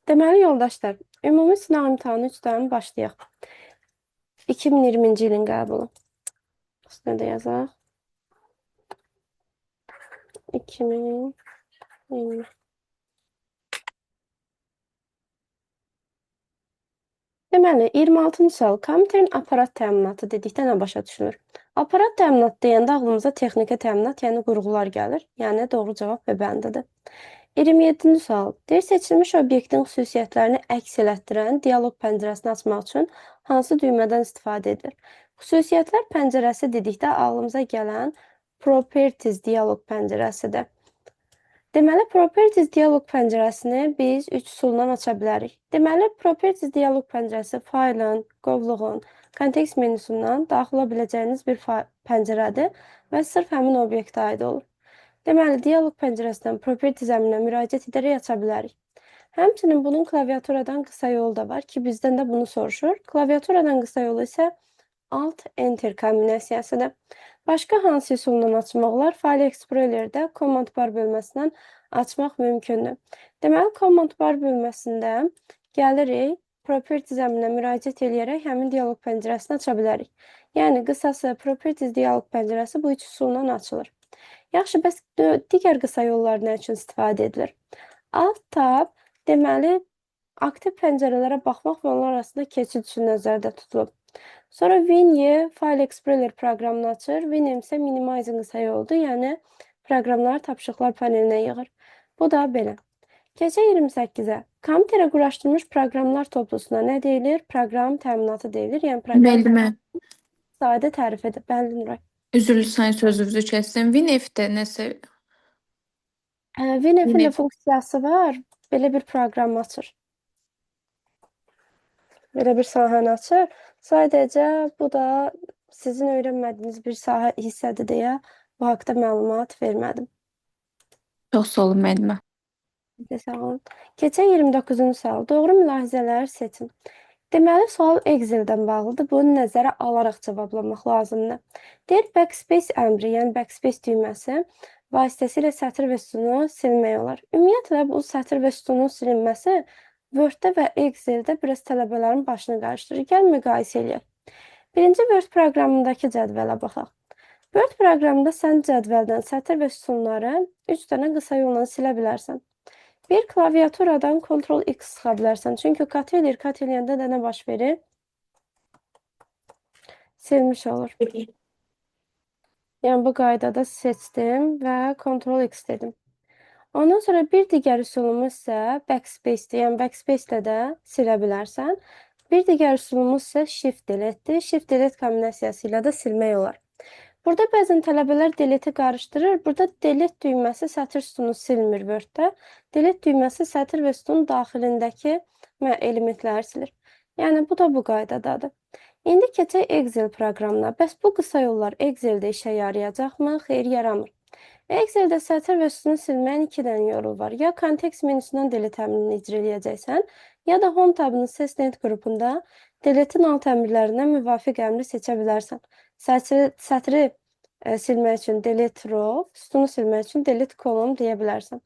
Deməli, yoldaşlar, ümumi sınaq imtahanı 3-dən başlayaq. 2020-ci ilin qəbulu. Üstünə də yazaq. 2020. Deməli, 26-cı sual. Kompüterin aparat təminatı dedikdə nə başa düşülür? Aparat təminatı deyəndə ağlımıza texniki təminat, yəni qurğular gəlir. Yəni, doğru cavab B bəndidir. 27-ci sual. Deyir, seçilmiş obyektin xüsusiyyətlərini əks elətdirən dialoq pəncərəsini açmaq üçün hansı düymədən istifadə edilir? Xüsusiyyətlər pəncərəsi dedikdə ağlımıza gələn Properties dialoq pəncərəsidir. Deməli, Properties dialoq pəncərəsini biz 3 üsuldan aça bilərik. Deməli, Properties dialoq pəncərəsi faylın, qovluğun, kontekst menusundan daxil ola biləcəyiniz bir pəncərədir və sırf həmin obyektə aid olur. Deməli, dialoq pəncərəsindən Properties əmrinə müraciət edərək aça bilərik. Həmçinin bunun klaviaturadan qısa yolu da var ki, bizdən də bunu soruşur. Klaviaturadan qısa yolu isə Alt-Enter kombinasiyasıdır. Başqa hansı üsuldan açmaq olar? File Explorer'də Command Bar bölməsindən açmaq mümkündür. Deməli, Command Bar bölməsində gəlirik, Properties əmrinə müraciət edərək həmin dialoq pəncərəsini aça bilərik. Yəni, qısası Properties dialoq pəncərəsi bu 3 üsuldan açılır. Yaxşı, bəs digər qısa yollar nə üçün istifadə edilir? Alt tab, deməli, aktiv pəncərələrə baxmaq və onlar arasında keçid üçün nəzərdə tutulub. Sonra WinY File Explorer proqramını açır. WinM isə minimizing qısa yoldur, yəni proqramları tapşırıqlar panelinə yığır. Bu da belə. Keçək 28-ə. Kompüterə quraşdırılmış proqramlar toplusuna nə deyilir? Proqram təminatı deyilir. Yəni proqram Müəllimə, sadə tərifidir. Bəli, Nuray. üzrlü sayın sözünüzü kəsdim. WinF-də nəsə WinF-in də funksiyası var. Belə bir proqram açır. Belə bir sahəni açır. Sadəcə bu da sizin öyrənmədiyiniz bir sahə hissədir deyə bu haqda məlumat vermədim. çox sağ olun müəllimə. Sağ olun. Keçək 29-cu sual. Doğru mülahizələr seçin. Deməli, sual Excel-dən bağlıdır. Bunu nəzərə alaraq cavablamaq lazımdır. Deyir, backspace əmri, yəni backspace düyməsi vasitəsilə sətir və sütunu silmək olar. Ümumiyyətlə, bu sətir və sütunun silinməsi Word-də və Excel-də biraz tələbələrin başını qarışdırır. Gəl müqayisə eləyək. Birinci Word proqramındakı cədvələ baxaq. Word proqramında sən cədvəldən sətir və sütunları 3 dənə qısa yolla silə bilərsən. Bir klaviaturadan Ctrl-X sıxa bilərsən. Çünki kat eləyəndə də nə baş verir? Silmiş olur. Yəni, bu qaydada seçdim və Ctrl-X dedim. Ondan sonra bir digər üsulumuz isə backspace-dir. Yəni, backspace-də də silə bilərsən. Bir digər üsulumuz isə shift delete-dir. Shift delete kombinasiyası ilə də silmək olar. Burada bəzən tələbələr delete-i qarışdırır. Burada delete düyməsi sətir sütunu silmir Word-də. Delete düyməsi sətir və sütunun daxilindəki elementləri silir. Yəni, bu da bu qaydadadır. İndi keçək Excel proqramına. Bəs bu qısa yollar Excel-də işə yarayacaqmı? Xeyr, yaramır. Excel-də sətir və sütunu silməyin 2 dənə yolu var. Ya kontekst menusundan delete əmrini icra eləyəcəksən, ya da Home tabının SysNet qrupunda delete'in alt əmrlərindən müvafiq əmri seçə bilərsən. Sətri silmək üçün delete row, sütunu silmək üçün delete column deyə bilərsən.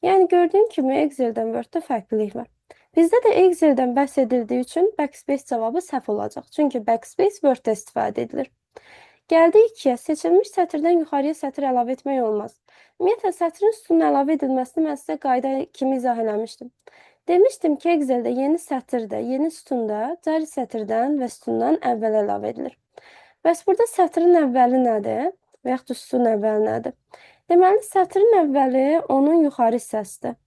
Yəni, gördüyün kimi Excel-dən Word-də fərqlilik var. Bizdə də Excel-dən bəhs edildiyi üçün backspace cavabı səhv olacaq. Çünki backspace Word-də istifadə edilir. Gəldik 2-yə. Seçilmiş sətirdən yuxarıya sətir əlavə etmək olmaz. Ümumiyyətlə, sətrin sütunun əlavə edilməsini mən sizə qayda kimi izah eləmişdim. Demişdim ki, Excel-də yeni sətirdə, yeni sütunda cari sətirdən və sütundan əvvəl əlavə edilir. Bəs burada sətrin əvvəli nədir? Və yaxud da sütunun əvvəli nədir? Deməli, sətrin əvvəli onun yuxarı hissəsidir.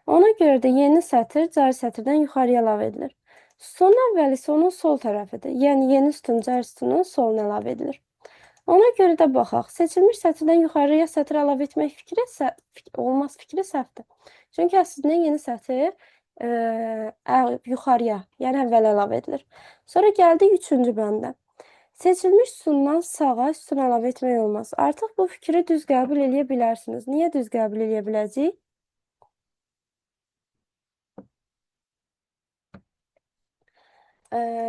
Ona görə də yeni sətir cari sətirdən yuxarıya əlavə edilir. Sütunun əvvəli isə onun sol tərəfidir. Yəni, yeni sütun cari sütunun soluna əlavə edilir. Ona görə də baxaq, seçilmiş sətirdən yuxarıya sətir əlavə etmək olmaz fikri səhvdir. Çünki əslində yeni sətir yuxarıya, yəni əvvəl əlavə edilir. Sonra gəldik 3-cü bəndə. Seçilmiş sütundan sağa sütun əlavə etmək olmaz. Artıq bu fikri düz qəbul eləyə bilərsiniz. Niyə düz qəbul eləyə biləcəyik?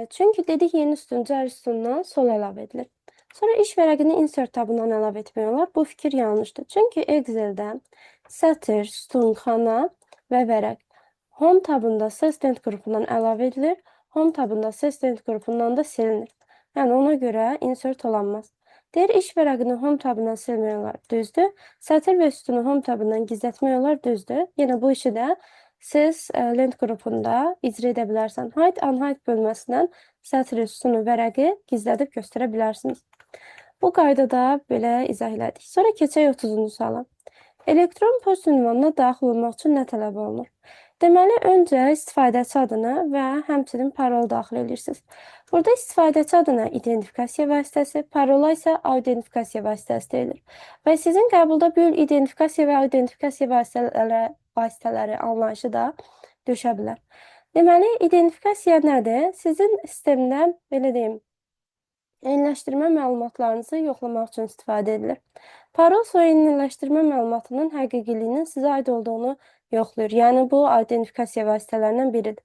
Çünki dedik yeni sütun cari sütundan sol əlavə edilir. Sonra iş vərəqini insert tabından əlavə etmək olar. Bu fikir yanlışdır. Çünki Excel-də sətir, sütun, xana və vərəq Home tabında Assistant qrupundan əlavə edilir. Home tabında Assistant qrupundan da silinir. Yəni ona görə insert olanmaz. Deyir iş vərəqini Home tabından silmək olar. Düzdür. Sətir və sütunu Home tabından gizlətmək olar. Düzdür. Yenə bu işi də siz lent qrupunda icra edə bilərsən. Hide, unhide bölməsindən sətir, sütunu, vərəqi gizlədib göstərə bilərsiniz. Bu qaydada belə izah elədik. Sonra keçək 30-cu suala. Elektron poçt ünvanına daxil olmaq üçün nə tələb olunur? Deməli, öncə istifadəçi adını və həmçinin parol daxil edirsiniz. Burada istifadəçi adına identifikasiya vasitəsi, parola isə autentifikasiya vasitəsi deyilir. Və sizin qəbulda bu identifikasiya və autentifikasiya vasitələri anlayışı da düşə bilər. Deməli, identifikasiya nədir? Sizin sistemdə, belə deyim, eyniləşdirmə məlumatlarınızı yoxlamaq üçün istifadə edilir. Parol soy eyniləşdirmə məlumatının həqiqiliyinin sizə aid olduğunu yoxlayır. Yəni, bu autentifikasiya vasitələrindən biridir.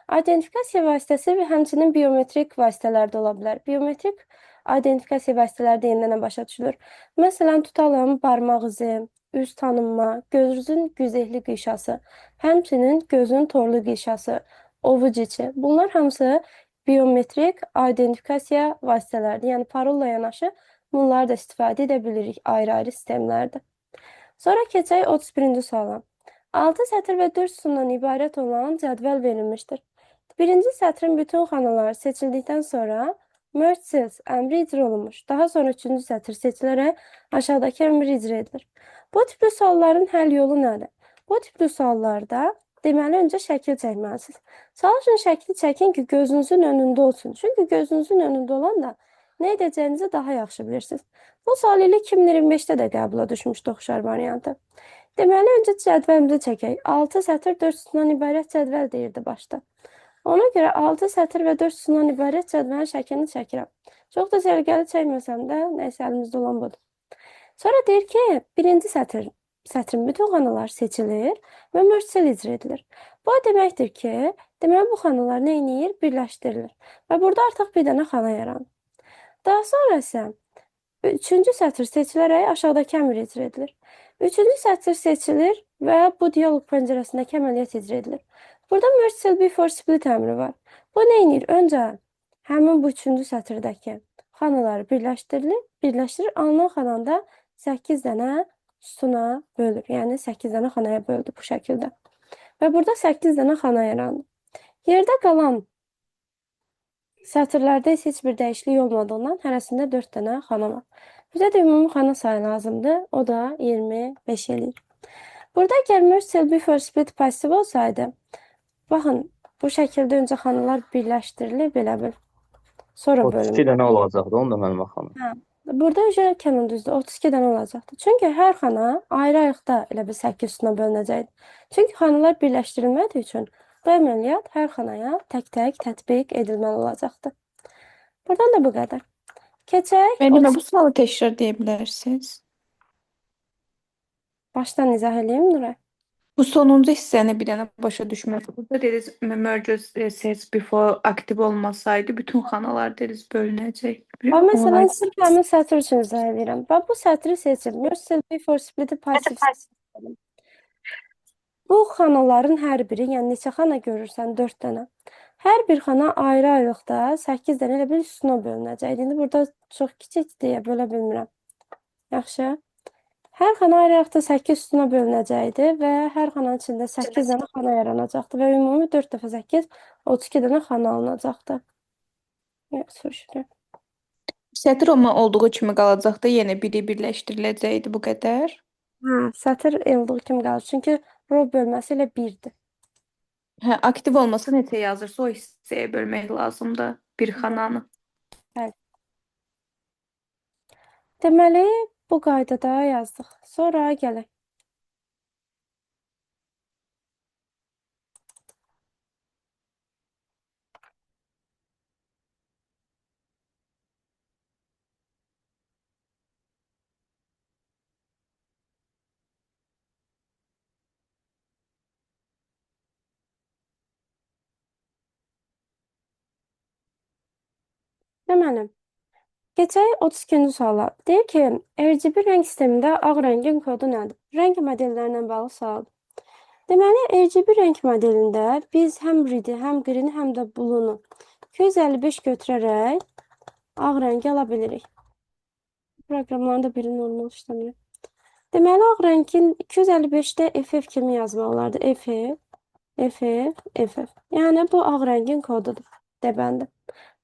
Autentifikasiya vasitəsi və həmçinin biometrik vasitələr də ola bilər. Biometrik identifikasiya vasitələri deyəndə nə başa düşülür? Məsələn, tutalım barmaq izi, üz tanınma, gözünüzün güzehli qişası, həmçinin gözün torlu qişası, ovuc içi. Bunlar hamısı biometrik identifikasiya vasitələridir. Yəni, parolla yanaşı bunları da istifadə edə bilirik ayrı-ayrı sistemlərdə. Sonra keçək 31-ci suala. 6 sətir və 4 sütundan ibarət olan cədvəl verilmişdir. Birinci sətrin bütün xanaları seçildikdən sonra Merge Cells əmri icra olunmuş. Daha sonra 3-cü sətr seçilərək aşağıdakı əmr icra edilir. Bu tipli sualların həll yolu nədir? Bu tipli suallarda deməli, öncə şəkil çəkməlisiniz. Sual üçün şəkil çəkin ki, gözünüzün önündə olsun. Çünki gözünüzün önündə olanda nə edəcəyinizi daha yaxşı bilirsiniz. Bu sual ilə 2025-də də qəbula düşmüşdü oxşar variantı. Deməli, öncə cədvəlimizi çəkək. 6 sətr 4 sütundan ibarət cədvəl deyirdi başda. Ona görə 6 sətr və 4 sütundan ibarət cədvəlin şəklini çəkirəm. Çox da səliqəli çəkməsəm də, nəysə əlimizdə olan budur. Sonra deyir ki, birinci sətrin bütün xanalar seçilir və merge cell icra edilir. Bu deməkdir ki, deməli bu xanalar nə edir? Birləşdirilir. Və burada artıq bir dənə xana yaranır. Daha sonra isə 3-cü sətr seçilərək aşağıdakı əmr icra edilir. 3-cü sətr seçilir və bu dialoq pəncərəsindəki əməliyyat icra edilir. Burada merge cell before split əmri var. Bu nə edir? Öncə həmin bu 3-cü sətirdəki xanaları birləşdirir. Alınan xananda 8 dənə sütuna bölür. Yəni 8 dənə xanaya böldü bu şəkildə. Və burada 8 dənə xana yarandı. Yerdə qalan sətirlərdə isə heç bir dəyişiklik olmadığından hərəsində 4 dənə xana var. Bizə də ümumi xana sayı lazımdır. O da 25 eləyir. Burada əgər merge cell before split passiv olsaydı, baxın, bu şəkildə öncə xanalar birləşdirilir, belə bil. Sonra 32 bölünür. dənə olacaqdı, onu da mənim xanım. Hə. Burada Canon düzdür, 32 dənə olacaqdı. Çünki hər xana ayrı-ayrıqda elə bir 8 sütuna bölünəcəkdi. Çünki xanalar birləşdirilmədiyi üçün bu əməliyyat hər xanaya tək-tək tətbiq edilməli olacaqdı. Buradan da bu qədər. Keçək, Müəllimə, bu sualı təkrar deyə bilərsiniz? başdan izah edeyim, Nuray. Bu sonuncu hissəni bir dənə başa düşmədim. Burada dediniz merge cells before aktiv olmasaydı bütün xanalar dediniz bölünəcək. Və məsələn, sırf həmin sətr üçün izah edirəm. Və bu sətri seçin. Merge cell before split passiv seçin. Bu xanaların hər biri, yəni neçə xana görürsən? 4 dənə. Hər bir xana ayrı-ayrılıqda 8 dənə elə bir sütuna bölünəcək. İndi burada çox kiçik deyə bölə bilmirəm. Yaxşı. Hər xana ayrı-ayrılıqda 8 sütuna bölünəcəkdi və hər xananın içində 8 dənə xana yaranacaqdı və ümumi 4 dəfə 8, 32 dənə xana alınacaqdı. Sürüşürəm. Sətr olduğu kimi qalacaqdı, yenə biri birləşdiriləcəkdi bu qədər. Hə, sətr olduğu kimi qalır. Çünki row bölməsi ilə 1-dir. Hə, aktiv olmasa neçə yazırsa o hissəyə bölmək lazımdır bir xananı. Deməli, bu qaydada yazdıq. Sonra gələk. Deməli, keçək 32-ci suala. Deyir ki, RGB rəng sistemində ağ rəngin kodu nədir? Rəng modellərindən bağlı sualdır. Deməli, RGB rəng modelində biz həm redi, həm qrini, həm də blue-nu 255 götürərək ağ rəngi ala bilirik. Proqramların da biri normal işləmir. Deməli, ağ rəngin 255-də FF kimi yazmaq olardı. FF, FF, FF. Yəni, bu ağ rəngin kodudur. Debəndi.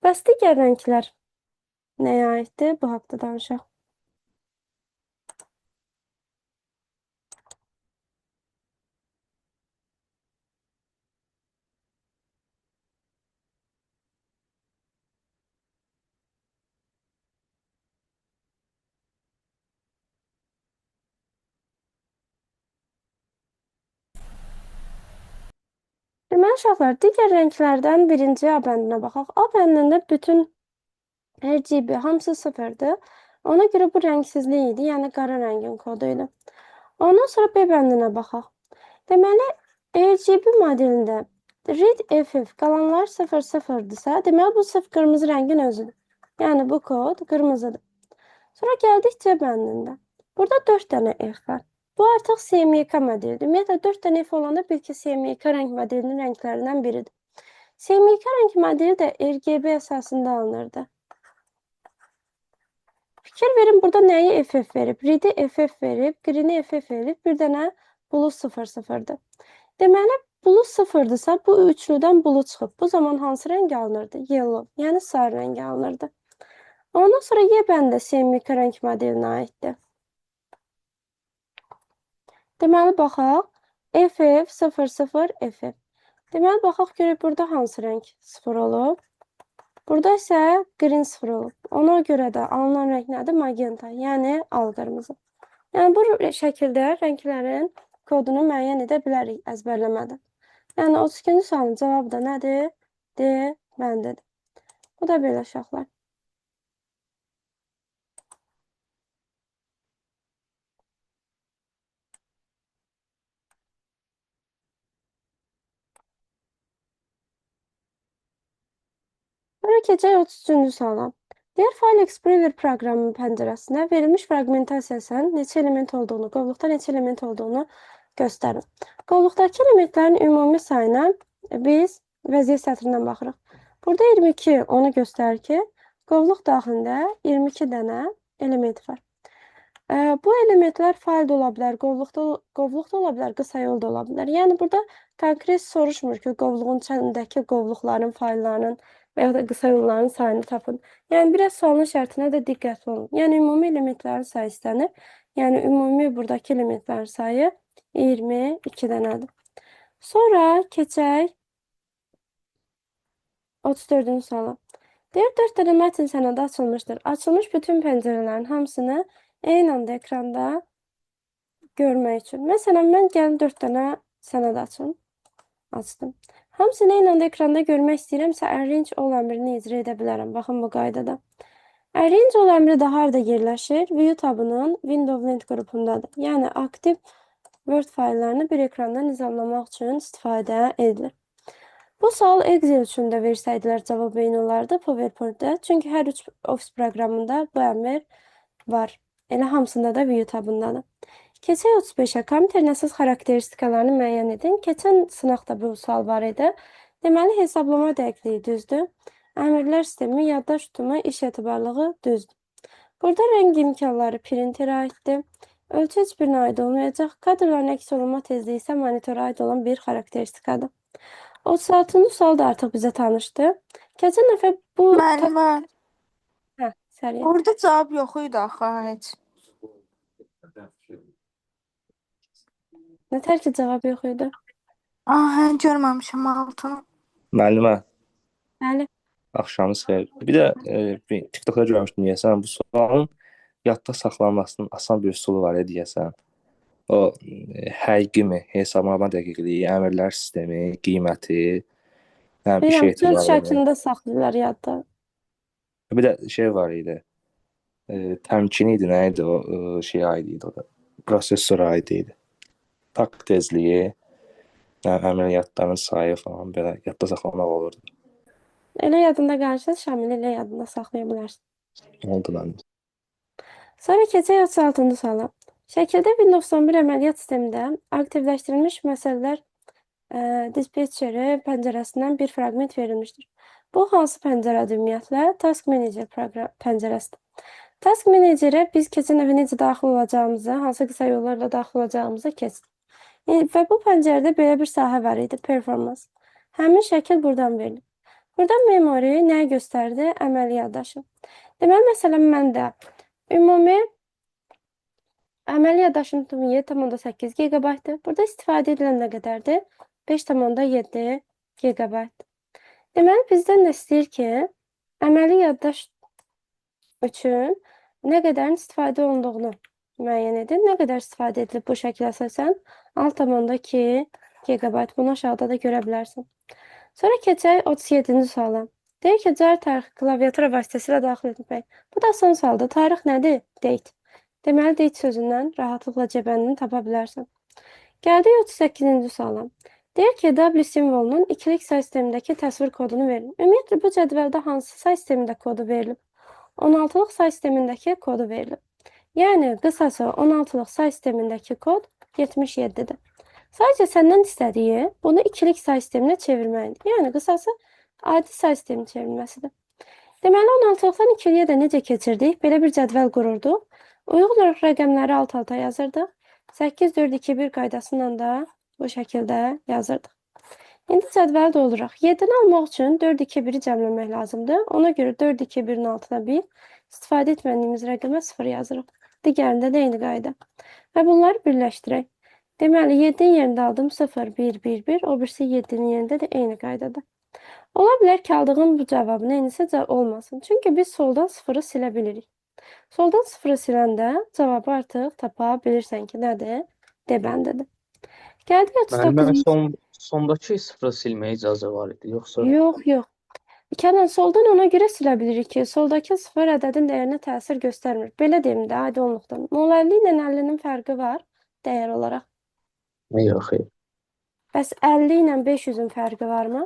Bəs digər rənglər nəyə aiddir? Bu haqda danışaq. Deməli, uşaqlar, digər rənglərdən birinci A bəndinə baxaq. A bəndində bütün RGB hamısı sıfırdır. Ona görə bu rəngsizlik idi, yəni qara rəngin kodu idi. Ondan sonra B bəndinə baxaq. Deməli, RGB modelində read FF qalanlar 00-dırsa, deməli bu sırf qırmızı rəngin özüdür. Yəni bu kod qırmızıdır. Sonra gəldik C bəndində. Burada 4 dənə F var. Bu artıq CMYK modelidir. Ümumiyyətlə 4 dənə F olanda bil ki, CMYK rəng modelinin rənglərindən biridir. CMYK rəng modeli də RGB əsasında alınırdı. Fikir verin, burada nəyi FF verib? Redi FF verib, Green'i FF verib, bir dənə blue 00-dır. Deməli, blue 0-dırsa, bu üçlüdən blue çıxıb. Bu zaman hansı rəng alınırdı? Yellow, yəni sarı rəng alınırdı. Ondan sonra Y bəndə CMYK rəng modelinə aiddir. Deməli, baxaq. FF 00 FF. Deməli, baxaq görək burada hansı rəng 0 olub. Burada isə green 0 olub. Ona görə də alınan rəng nədir? Magenta, yəni al qırmızı. Yəni, bu şəkildə rənglərin kodunu müəyyən edə bilərik əzbərləmədən. Yəni, 32-ci sualın cavabı da nədir? D bəndidir. Bu da belə uşaqlar. Sonra keçək 33-cü suala. Deyər, File Explorer proqramının pəncərəsinə verilmiş fraqmentasiyasının neçə element olduğunu, qovluqda neçə element olduğunu göstərin. Qovluqdakı elementlərin ümumi sayına biz vəziyyət sətrindən baxırıq. Burada 22 onu göstərir ki, qovluq daxilində 22 dənə element var. Bu elementlər faildə ola bilər, qovluqda ola bilər, qısa yolda ola bilər. Yəni, burada konkret soruşmur ki, qovluğun içindəki qovluqların, faillərinin və ya da qısa yolların sayını tapın. Yəni, biraz sualın şərtinə də diqqətli olun. Yəni, ümumi elementlərin sayı istənir. Yəni, ümumi buradakı elementlərin sayı 22 dənədir. Sonra keçək 34-cü suala. Deyir, 4 dənə mətn sənədi açılmışdır. Açılmış bütün pəncərələrin hamısını eyni anda ekranda görmək üçün. Məsələn, mən gəlin 4 dənə sənəd açdım. Hamısını eyni anda ekranda görmək istəyirəmsə, arrange all əmrini icra edə bilərəm. Baxın bu qaydada. Arrange all əmri də harada yerləşir? View tabının window link qrupundadır. Yəni, aktiv Word fayllarını bir ekranda nizamlamaq üçün istifadə edilir. Bu sual Excel üçün də versəydilər cavab eyni olardı PowerPoint-də. Çünki hər üç Office proqramında bu əmr var. Elə hamısında da view tabındadır. Keçək 35-ə. Kompüterin əsas xarakteristikalarını müəyyən edin. Keçən sınaqda bu sual var idi. Deməli, hesablama dəqiqliyi düzdür. Əmrlər sistemi, yaddaş tutumu, iş etibarlığı düzdür. Burada rəng imkanları printerə aiddir. Ölçü heç birinə aid olmayacaq. Kadrların əks olunma tezliyi isə monitora aid olan bir xarakteristikadır. 36-cı sual da artıq bizə tanışdı. Keçən dəfə bu... Müəllimə, Hə, Səriyə. orada cavab yox idi axı heç. Nətər ki, cavab yox idi. Hə, görməmişəm altını. Müəllimə, Bəli. axşamınız xeyir. Bir də TikTokda görmüşdüm deyəsən, bu sualın yadda saxlanmasının asan bir üsulu var deyəsən. O həqiqimi, hesablama dəqiqliyi, əmrlər sistemi, qiyməti, bir şey Bilirəm, söz etibarlı. şəklində saxlayırlar yadda. Bir də şey var idi. Təmkini idi, nə idi o şey aid idi o da. Prosesora aid idi. Tak tezliyi, əməliyyatların sayı falan belə yadda saxlamaq olurdu. Elə yadında qalırsa, Şamil elə yadında saxlaya bilərsən. Oldu məndə. Sonra keçək 36-cı suala. Şəkildə Windows 11 əməliyyat sistemində aktivləşdirilmiş məsələlər dispetçeri pəncərəsindən bir fraqment verilmişdir. Bu hansı pəncərədir ümumiyyətlə? Task Manager pəncərəsidir. Task Managerə biz keçən dəfə necə daxil olacağımızı, hansı qısa yollarla daxil olacağımızı keçdik. Və bu pəncərədə belə bir sahə var idi, performans. Həmin şəkil buradan verilir. Buradan memory nəyi göstərdi? Əməli yaddaşı. Deməli, məsələn, məndə ümumi əməli yaddaşım 7,8 GB-dır. Burada istifadə edilən nə qədərdir? 5,7 GB. Deməli, bizdən də istəyir ki, əməli yaddaş üçün nə qədərin istifadə olunduğunu müəyyən edin. Nə qədər istifadə edilib bu şəklə əsasən? 6,2 GB. Bunu aşağıda da görə bilərsən. Sonra keçək 37-ci suala. Deyir ki, cari tarixi klaviatura vasitəsilə daxil etmək. Bu da son sualdır. Tarix nədir? Date. Deməli, date sözündən rahatlıqla cəbənini tapa bilərsən. Gəldik 38-ci suala. Deyir ki, W simvolunun ikilik say sistemindəki təsvir kodunu verin. Ümumiyyətlə, bu cədvəldə hansı say sistemində kodu verilib? 16-lıq say sistemindəki kodu verilib. Yəni, qısası 16-lıq say sistemindəki kod 77-dir. Sadəcə səndən istədiyi bunu ikilik say sisteminə çevirməkdir. Yəni, qısası adi say sistemi çevrilməsidir. Deməli, 16-lıqdan ikiliyə də necə keçirdik? Belə bir cədvəl qururduq. Uyğun olaraq rəqəmləri alt-alta yazırdıq. 8, 4, 2, 1 qaydasıyla da bu şəkildə yazırdıq. İndi cədvəli dolduruq. 7-ni almaq üçün 4, 2, 1-i cəmləmək lazımdır. Ona görə 4, 2, 1-in altına 1, istifadə etmədiyimiz rəqəmə 0 yazırıq. Digərində də eyni qayda. Və bunları birləşdirək. Deməli, 7-nin yerində aldım 0, 1, 1, 1, o birisi 7-nin yerində də eyni qaydada. Ola bilər ki, aldığım bu cavabın eynisi olmasın. Çünki biz soldan 0-ı silə bilirik. Soldan 0-ı siləndə cavabı artıq tapa bilirsən ki, nədir? D bəndidir. Gəldik 39-cu. Sondakı sıfırı silməyə icazə var idi, yoxsa? Yox. Kənan, soldan ona görə silə bilirik ki, soldakı 0 ədədin dəyərinə təsir göstərmir. Belə deyim də, aydınlıqdan. 50 ilə 50-nin fərqi var dəyər olaraq. Yox, xeyr. Bəs 50 ilə 500-ün fərqi varmı?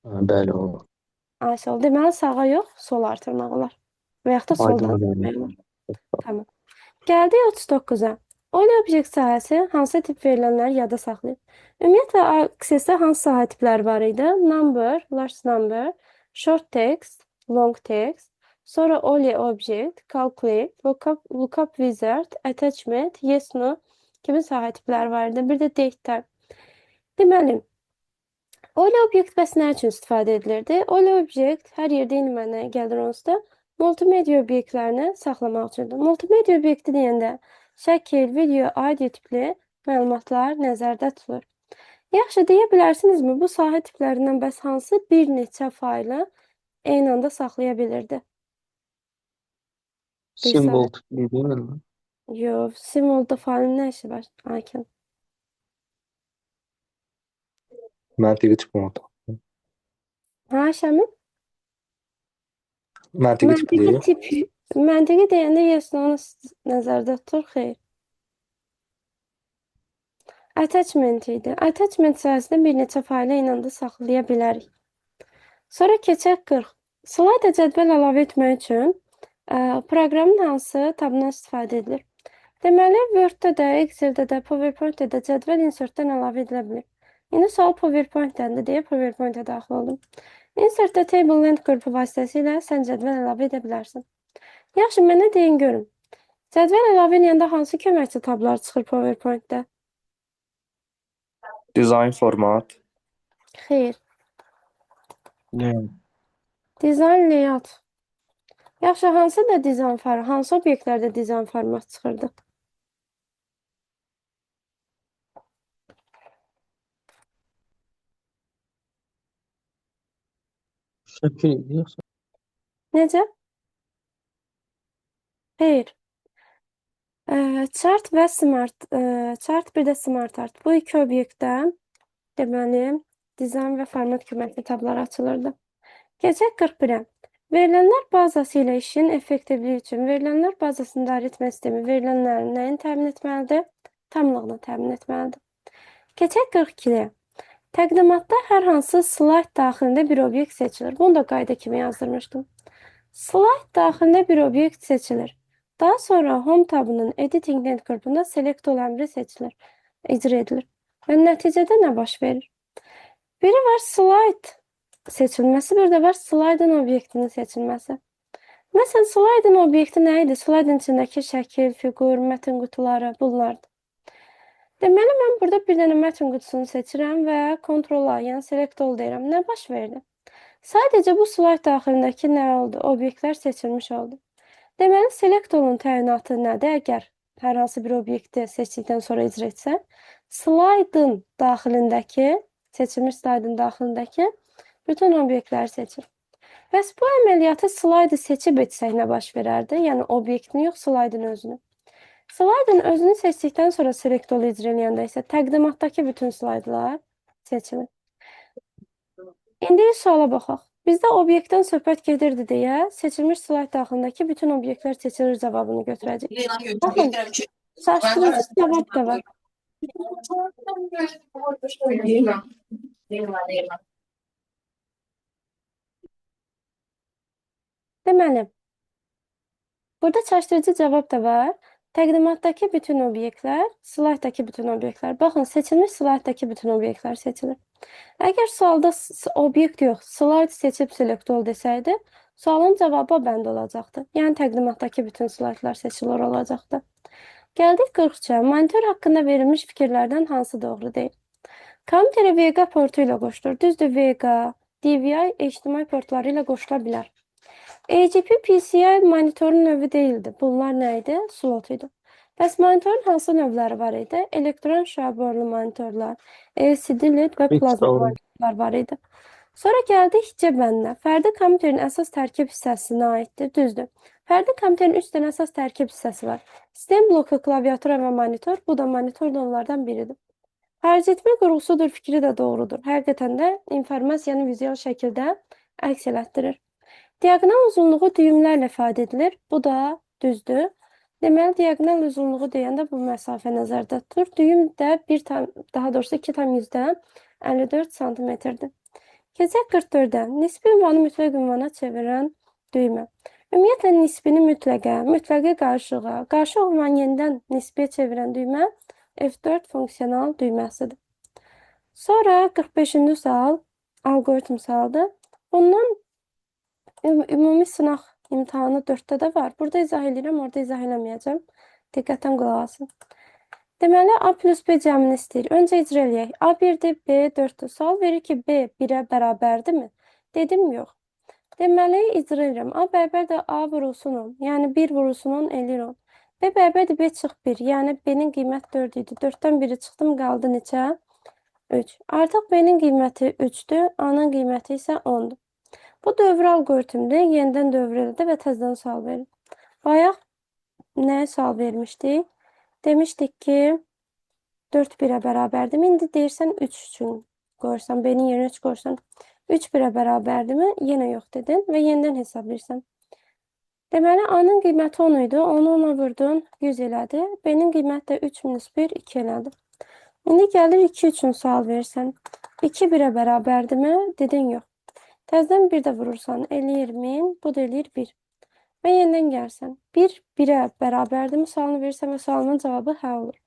Bəli, o. Ay, sol. Deməli, sağa yox, sola artırmaq olar. Və yaxud da soldan artırmaq olar. Tamam. Gəldik 39-a. Oli obyekt sahəsi hansı tip verilənləri yada saxlayır? Ümumiyyətlə, aksesdə hansı sahə tipləri var idi? Number, large number, short text, long text, sonra Oli object, calculate, lookup wizard, attachment, yes, no kimi sahə tipləri var idi. Bir də date type. Deməli, Oli obyekt bəs nə üçün istifadə edilirdi? Oli obyekt hər yerdə eyni mənaya gəlir onsuz da multimedia obyektlərini saxlamaq üçündür. Multimedia obyekti deyəndə şəkil, video, audio tipli məlumatlar nəzərdə tutulur. Yaxşı, deyə bilərsinizmi, bu sahə tiplərindən bəs hansı bir neçə faylı eyni anda saxlaya bilirdi? Simvol tipli deyilmi? Yox, simvolda faylın nə işi var? Akin. Məntiqi tip oldu. Ha, Şəmin? Məntiqi tipli. Məntiqi deyəndə yes, onu nəzərdə tutur, xeyr. Attachment idi. Attachment sayəsində bir neçə faylı eyni anda saxlaya bilərik. Sonra keçək 40. Slayda cədvəl əlavə etmək üçün proqramın hansı tabından istifadə edilir? Deməli, Word-də də, Excel-də də, PowerPoint-də də cədvəl insertdən əlavə edilə bilir. İndi sual PowerPoint-dəndir deyə PowerPoint-ə daxil oldum. Insert-də table length qrupu vasitəsilə sən cədvəl əlavə edə bilərsən. Yaxşı, mənə deyin görüm. Cədvəl əlavə edəndə hansı köməkçi tablar çıxır PowerPoint-də? Design format. Xeyr. Ne? Dizayn layout. Yaxşı, hansı obyektlərdə dizayn format çıxırdı? Şəkil idi, yoxsa? Necə? Xeyr. Chart və chart bir də smart art. Bu iki obyektdən deməli dizayn və format köməkli tablar açılırdı. Keçək 41-ə. Verilənlər bazası ilə işin effektivliyi üçün verilənlər bazasını idarə etmə sistemi verilənlərin nəyin təmin etməlidir? Tamlığını təmin etməlidir. Keçək 42-yə. Təqdimatda hər hansı slayd daxilində bir obyekt seçilir. Bunu da qayda kimi yazdırmışdım. Slayd daxilində bir obyekt seçilir. Daha sonra Home tabının Editing Net qrupunda Select All əmri seçilir, icra edilir. Və nəticədə nə baş verir? Biri var slide seçilməsi, bir də var slide'ın obyektinin seçilməsi. Məsələn, slide'ın obyekti nə idi? Slide'ın içindəki şəkil, fiqur, mətn qutuları bunlardır. Deməli, mən burada bir dənə mətn qutusunu seçirəm və Ctrl-A, yəni Select All deyirəm. Nə baş verdi? Sadəcə bu slide daxilindəki nə oldu? Obyektlər seçilmiş oldu. Deməli, Select All-un təyinatı nədir? Əgər hər hansı bir obyekti seçdikdən sonra icra etsə, slide'ın daxilindəki, seçilmiş slide'ın daxilindəki bütün obyektləri seçir. Bəs bu əməliyyatı slaydı seçib etsək nə baş verərdi? Yəni obyektini yox, slaydın özünü. Slaydın özünü seçdikdən sonra Select All icra eləyəndə isə təqdimatdakı bütün slaydlar seçilir. İndi suala baxaq. Bizdə obyektdən söhbət gedirdi deyə seçilmiş slayd daxilindəki bütün obyektlər seçilir cavabını götürəcək. Baxın, çaşdırıcı cavab da var. Deməli, burada çaşdırıcı cavab da var. Təqdimatdakı bütün obyektlər, slayddakı bütün obyektlər. Baxın, seçilmiş slayddakı bütün obyektlər seçilir. Əgər sualda obyekt yox, slayd seçib Select All desəydi, sualın cavabı bənd olacaqdı. Yəni təqdimatdakı bütün slaydlar seçilir olacaqdı. Gəldik 43-ə. Monitor haqqında verilmiş fikirlərdən hansı doğru deyil? Kompüterə VGA portu ilə qoşulur. Düzdür, VGA, DVI, HDMI portları ilə qoşula bilər. AGP PCI monitorun növü deyildi. Bunlar nə idi? Slot idi. Bəs monitorun hansı növləri var idi? Elektron şüa borlu monitorlar, LCD LED və plazma monitorlar var idi. Sonra gəldik C bəndinə. Fərdi kompüterin əsas tərkib hissəsinə aiddir. Düzdür. Fərdi kompüterin 3 dənə əsas tərkib hissəsi var. Sistem bloku, klaviatura və monitor. Bu da monitor da onlardan biridir. Xaric etmə qurğusudur fikri də doğrudur. Həqiqətən də informasiyanı vizual şəkildə əks elətdirir. Diaqonal uzunluğu düyümlərlə ifadə edilir. Bu da düzdür. Deməli, diaqonal uzunluğu deyəndə bu məsafə nəzərdə tutulur. Düyüm də 2,54 cm-dir. Keçək 44-ə. Nisbi ünvanı mütləq ünvana çevirən düymə. Ümumiyyətlə, nisbini mütləqə qarşığa, qarşı ünvanı yenidən nisbiyə çevirən düymə F4 fonksiyonal düyməsidir. Sonra 45-ci sual, algoritm sualıdır. Bundan ümumi sınaq imtahanı 4-də də var. Burada izah edirəm, orada izah eləməyəcəm. Diqqətən qulaq asın. Deməli, A plus B cəmini istəyir. Öncə icra eləyək. A 1-dir, B 4-dür. Sual verir ki, B 1-ə bərabərdirmi? Dedim, yox. Deməli, icra edirəm. A bərabərdir A vurulsun 10. Yəni 1 vurulsun 10, eləyir 10. B bərabərdir B çıx 1. Yəni B-nin qiymət 4 idi. 4-dən 1-i çıxdım, qaldı neçə? 3. Artıq B-nin qiyməti 3-dür. A-nın qiyməti isə 10-dur. Bu dövr algoritmdir. Yenidən dövr elədi və təzədən sual verir. Bayaq nəyə sual vermişdik? Demişdik ki, 4 1-ə bərabərdir. İndi deyirsən 3 üçün qoyursan, B-nin yerinə 3 qoyursan, 3 1-ə bərabərdirmi? Yenə yox dedin və yenidən hesablayırsan. Deməli, A-nın qiyməti 10 idi. Onu 10-a vurdun, 100 elədi. B-nin qiyməti də 3 minus 1, 2 elədi. İndi gəlir 2 üçün sual verirsən. 2 1-ə bərabərdirmi? Dedin, yox. Təzədən 1 də vurursan, eləyir 1000, bu da eləyir 1. Və yenidən gəlsən. 1 1-ə bərabərdirmi? Sualını verirsən və sualının cavabı hə olur.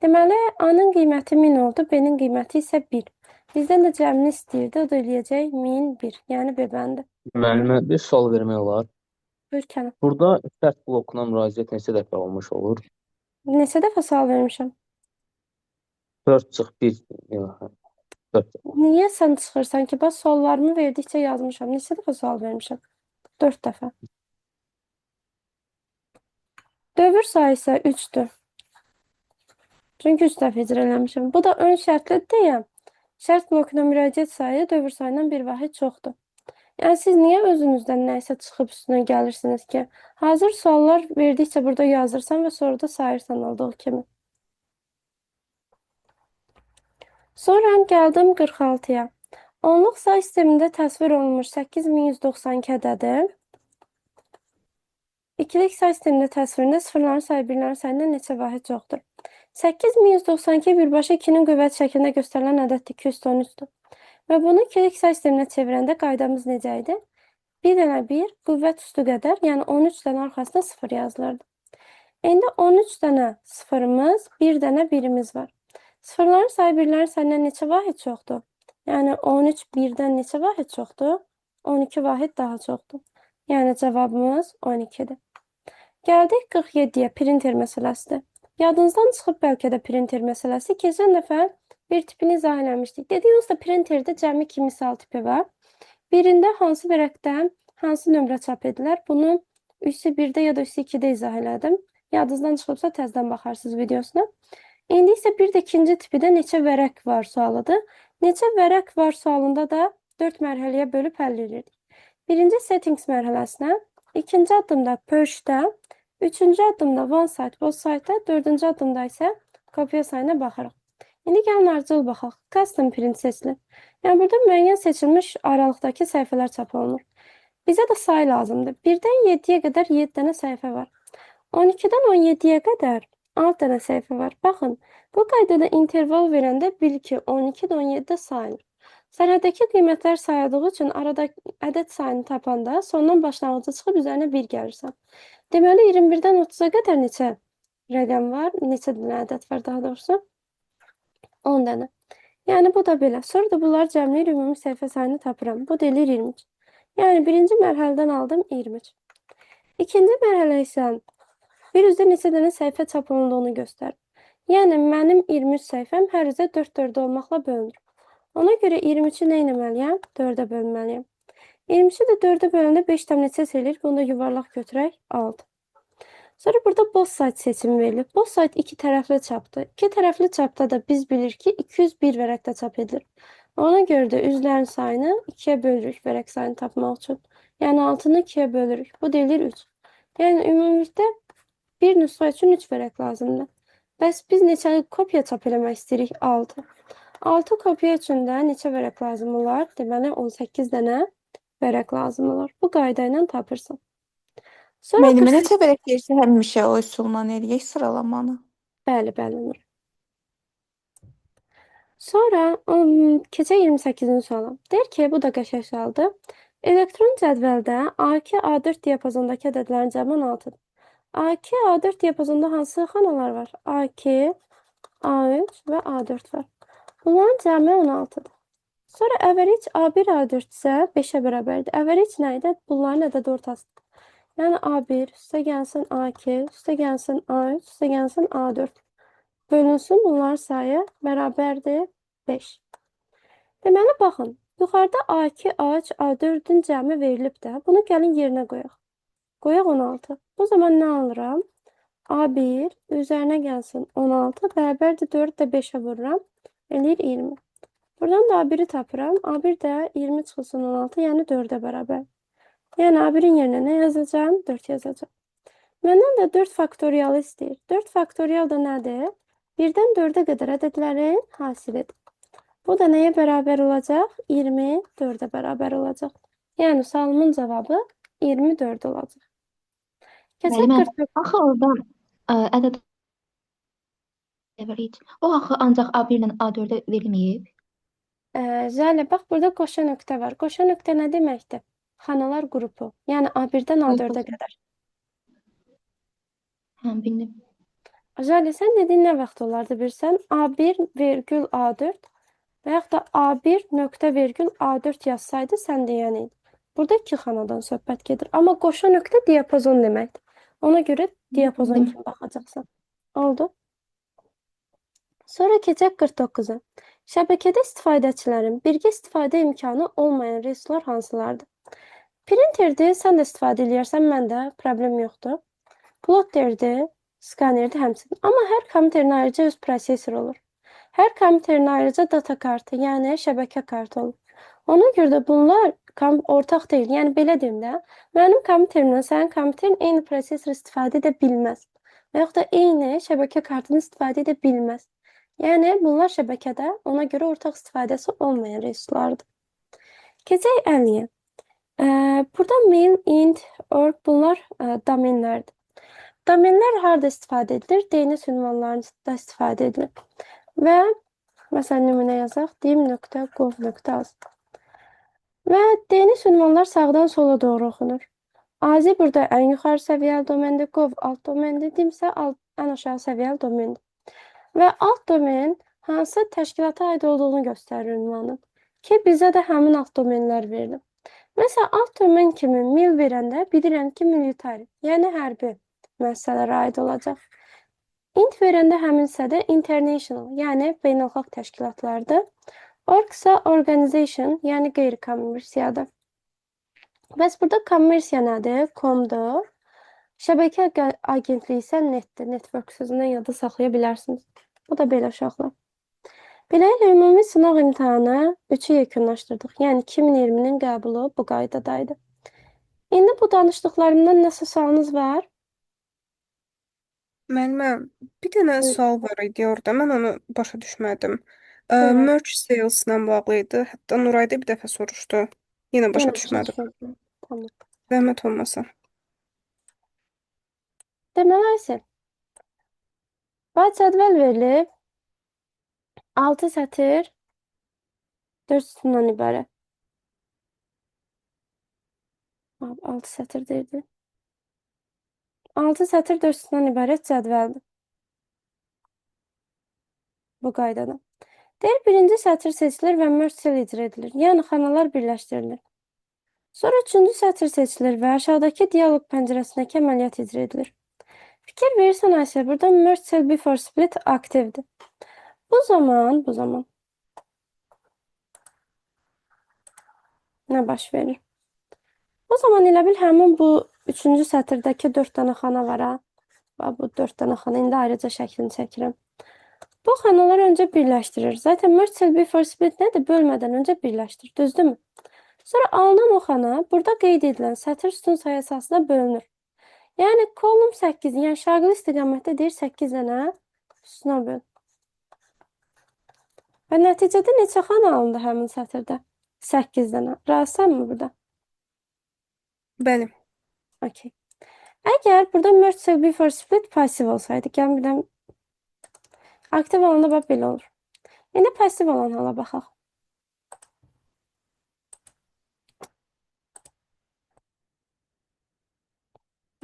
Deməli, A-nın qiyməti 1000 oldu, B-nin qiyməti isə 1. Bizdən də cəmini istəyirdi, o da eləyəcək 1001, yəni B bəndi. Müəllimə bir sual vermək olar. Buyur Kənan. Burada şərt blokuna müraciət neçə dəfə olmuş olur? Neçə dəfə sual vermişəm? 4 çıx 1. Yox, 4. Niyə sən çıxırsan ki, bax suallarımı verdikcə yazmışam. Neçə dəfə sual vermişəm? 4 dəfə. Dövr sayı isə 3-dür. Çünki 3 dəfə icra eləmişəm. Bu da ön şərtlidir deyə, şərt blokuna müraciət sayı dövr sayından bir vahid çoxdur. Yəni, siz niyə özünüzdən nəysə çıxıb üstünə gəlirsiniz ki? Hazır suallar verdikcə burada yazırsan və sonra da sayırsan olduğu kimi. Sonra gəldim 46-ya. Onluq say sistemində təsvir olunmuş 8192 ədədi. İkilik say sistemində təsvirində sıfırların sayı birlərin sayından neçə vahid çoxdur? 8192 birbaşa 2-nin qüvvət şəklində göstərilən ədəddir, 213-dür. Və bunu ikilik say sisteminə çevirəndə qaydamız necə idi? Bir dənə 1, qüvvət üstü qədər, yəni 13 dənə arxasında 0 yazılırdı. İndi 13 dənə sıfırımız, 1 dənə birimiz var. Sıfırların sayı birlərin sayından neçə vahid çoxdur? Yəni 13 1-dən neçə vahid çoxdur? 12 vahid daha çoxdur. Yəni cavabımız 12-dir. Gəldik 47-yə, printer məsələsidir. Yadınızdan çıxıb bəlkə də printer məsələsi. Keçən dəfə bir tipini izah eləmişdik. Dediyinizdə printerdə cəmi 2 misal tipi var. Birində hansı vərəqdən hansı nömrə çap edilir? Bunu üssü 1-də ya da üssü 2-də izah elədim. Yadınızdan çıxıbsa təzədən baxarsınız videosuna. İndi isə bir də ikinci tipidə neçə vərəq var sualıdır. Neçə vərəq var sualında da 4 mərhələyə bölüb həll edirik. Birinci settings mərhələsinə, ikinci addımda purge-də, üçüncü addımda one site, both site-də, dördüncü addımda isə kopya sayına baxırıq. İndi gəlin ardıcıl baxaq. Custom print seçilir. Yəni burada müəyyən seçilmiş aralıqdakı səhifələr çap olunur. Bizə də say lazımdır. 1-dən 7-yə qədər 7 dənə səhifə var. 12-dən 17-yə qədər 6 dənə səhifə var. Baxın, bu qaydada interval verəndə bil ki, 12-də 17-də sayılır. Sərhəddəki qiymətlər sayıldığı üçün aradakı ədəd sayını tapanda sondan başlanğıcı çıxıb üzərinə 1 gəlirsən. Deməli, 21-dən 30-a qədər neçə rəqəm var? Neçə dənə ədəd var daha doğrusu? 10 dənə. Yəni, bu da belə. Sonra da bunları cəmləyir, ümumi səhifə sayını tapıram. Bu da eləyir 23. Yəni, birinci mərhələdən aldım 23. İkinci mərhələ isə bir üzdə neçə dənə səhifə çap olunduğunu göstərir. Yəni, mənim 23 səhifəm hər üzə 4-4 olmaqla bölünür. Ona görə 23-ü nə etməliyəm? 4-ə bölməliyəm. 23-ü də 4-ə böləndə 5 tam neçə edilir? Bunu da yuvarlaq götürək 6. Sonra burada both site seçimi verilir. Both site iki tərəfli çapdır. İki tərəfli çapda da biz bilir ki, 201 vərəqdə çap edilir. Ona görə də üzlərin sayını 2-yə bölürük vərəq sayını tapmaq üçün. Yəni 6-nı 2-yə bölürük. Bu deyilir 3. Yəni ümumilikdə bir nüsxə üçün 3 vərəq lazımdır. Bəs biz neçə kopya çap eləmək istəyirik? 6. 6 kopya üçün də neçə vərəq lazım olar? Deməli 18 dənə vərəq lazım olar. Bu qayda ilə tapırsan. Sonra Müəllimə neçə vərəq deyirsə həmişə o üsulla eləyək sıralamanı. Bəli, Nur. Sonra keçək 28-ci suala. Deyir ki, bu da qəşəng sualdır. Elektron cədvəldə A2, A4 diapazondakı ədədlərin cəmi 16-dır. A2, A4 diapazonda hansı xanalar var? A2, A3 və A4 var. Bunların cəmi 16-dır. Sonra average A1, A4 isə 5-ə bərabərdir. Average nə idi? Bunların ədəd ortasıdır. Yəni A1, üstə gəlsin A2, üstə gəlsin A3, üstə gəlsin A4. Bölünsün, bunlar sayı bərabərdir 5. Deməli, baxın, yuxarıda A2, A3, A4-ün cəmi verilib də, bunu gəlin yerinə qoyaq. Qoyaq 16. Bu zaman nə alıram? A1 üzərinə gəlsin 16, bərabərdir 4 də 5-ə vururam, eləyir 20. Buradan da A1-i tapıram, A1 də 20 çıxılsın 16, yəni 4-ə bərabər. Yəni A1-in yerinə nə yazacağım? 4 yazacağım. Məndən də 4 faktoriyalı istəyir. 4 faktorial da nədir? 1-dən 4-ə qədər ədədlərin hasilidir. Bu da nəyə bərabər olacaq? 24-ə bərabər olacaq. Yəni sualımın cavabı 24 olacaq. Keçək 44. Axı oradan ədəd average. O axı ancaq A1 ilə A4-ə verilməyib. Zələ, bax, burada qoşa nöqtə var. Qoşa nöqtə nə deməkdir? Xanalar qrupu. Yəni A1-dən A4-ə qədər. Hə, bildim. Zələ, sən dediyin nə vaxt olardı bilirsən? A1 vergül A4 və yaxud da A1 nöqtə vergül A4 yazsaydı sən deyən idi. Burada iki xanadan söhbət gedir. Amma qoşa nöqtə diapazon deməkdir. Ona görə diapazon kimi baxacaqsan. Oldu. Sonra keçək 49-a. Şəbəkədə istifadəçilərin birgə istifadə imkanı olmayan resurslar hansılardır? Printerdir, sən də istifadə edirsən, mən də, problem yoxdur. Plotterdir, skanerdir həmçinin. Amma hər kompüterin ayrıca öz prosesor olur. Hər kompüterin ayrıca data kartı, yəni şəbəkə kartı olur. Ona görə də bunlar ortaq deyil. Yəni belə deyim də, mənim kompüterimlə sənin kompüterin eyni prosesor istifadə edə bilməz. Və yaxud da eyni şəbəkə kartını istifadə edə bilməz. Yəni bunlar şəbəkədə ona görə ortaq istifadəsi olmayan resurslardır. Keçək 50-yə. Burada mail, int, org bunlar domenlərdir. Domenlər harada istifadə edilir? DNS ünvanlarında istifadə edilir. Və məsələn nümunə yazaq, dim.gov.az. Və DNS ünvanlar sağdan sola doğru oxunur. AZ burada ən yuxarı səviyyəli domendir, Gov alt domendir, DIM-isə ən aşağı səviyyəli domendir. Və alt domen hansı təşkilata aid olduğunu göstərir ünvanın ki, bizə də həmin alt domenlər verilir. Məsələn, alt domen kimi mil verəndə bilirəm ki, military, yəni hərbi müəssisələrə aid olacaq. Int verəndə həmin hissədə international, yəni beynəlxalq təşkilatlardır. Org isə organization, yəni qeyri-kommersiyadır. Bəs burada kommersiya nədir? Komdur. Şəbəkə agentliyi isə netdir. Network sözündən yadda saxlaya bilərsiniz. Bu da belə uşaqlar. Beləliklə, ümumi sınaq imtahanı 3-ü yekunlaşdırdıq. Yəni 2020-nin qəbulu bu qaydadaydı. İndi bu danışdıqlarımdan nəsə sualınız var? Müəllimə, bir dənə Buyurun. sual var idi orada. Mən onu başa düşmədim. Buyurun. Merge sales-la bağlı idi. Hətta Nuray da bir dəfə soruşdu. Yenə başa Yenə düşmədim. soruşuram. Tamam. Zəhmət olmasa. Deməli, Aysel, bax cədvəl verilib 6 sətir 4 sütundan ibarət. 6 sətir deyildi. 6 sətir 4 sütundan ibarət cədvəldir. Bu qaydada. Deyir, birinci sətir seçilir və merge cell icra edilir. Yəni, xanalar birləşdirilir. Sonra üçüncü sətir seçilir və aşağıdakı dialoq pəncərəsindəki əməliyyat icra edilir. Fikir verirsən, Ayşə, burada merge cell before split aktivdir. Bu zaman nə baş verir? O zaman elə bil həmin bu üçüncü sətirdəki 4 dənə xana var ha. Bu 4 dənə xana, indi ayrıca şəklini çəkirəm. Bu xanalar öncə birləşdirir. Zaten merge cell before split nədir? Bölmədən öncə birləşdirir. Düzdürmü? Sonra alınan o xana burada qeyd edilən sətir sütun sayı əsasında bölünür. Yəni kolum 8, yəni şaqili istiqamətdə deyir 8 dənə sütuna böl. Və nəticədə neçə xana alındı həmin sətirdə? 8 dənə. Razısanmı burada? Bəli. Okay. Əgər burada merge cell before split pasiv olsaydı, gəlin birdən aktiv olanda bax belə olur. İndi pasiv olan hala baxaq.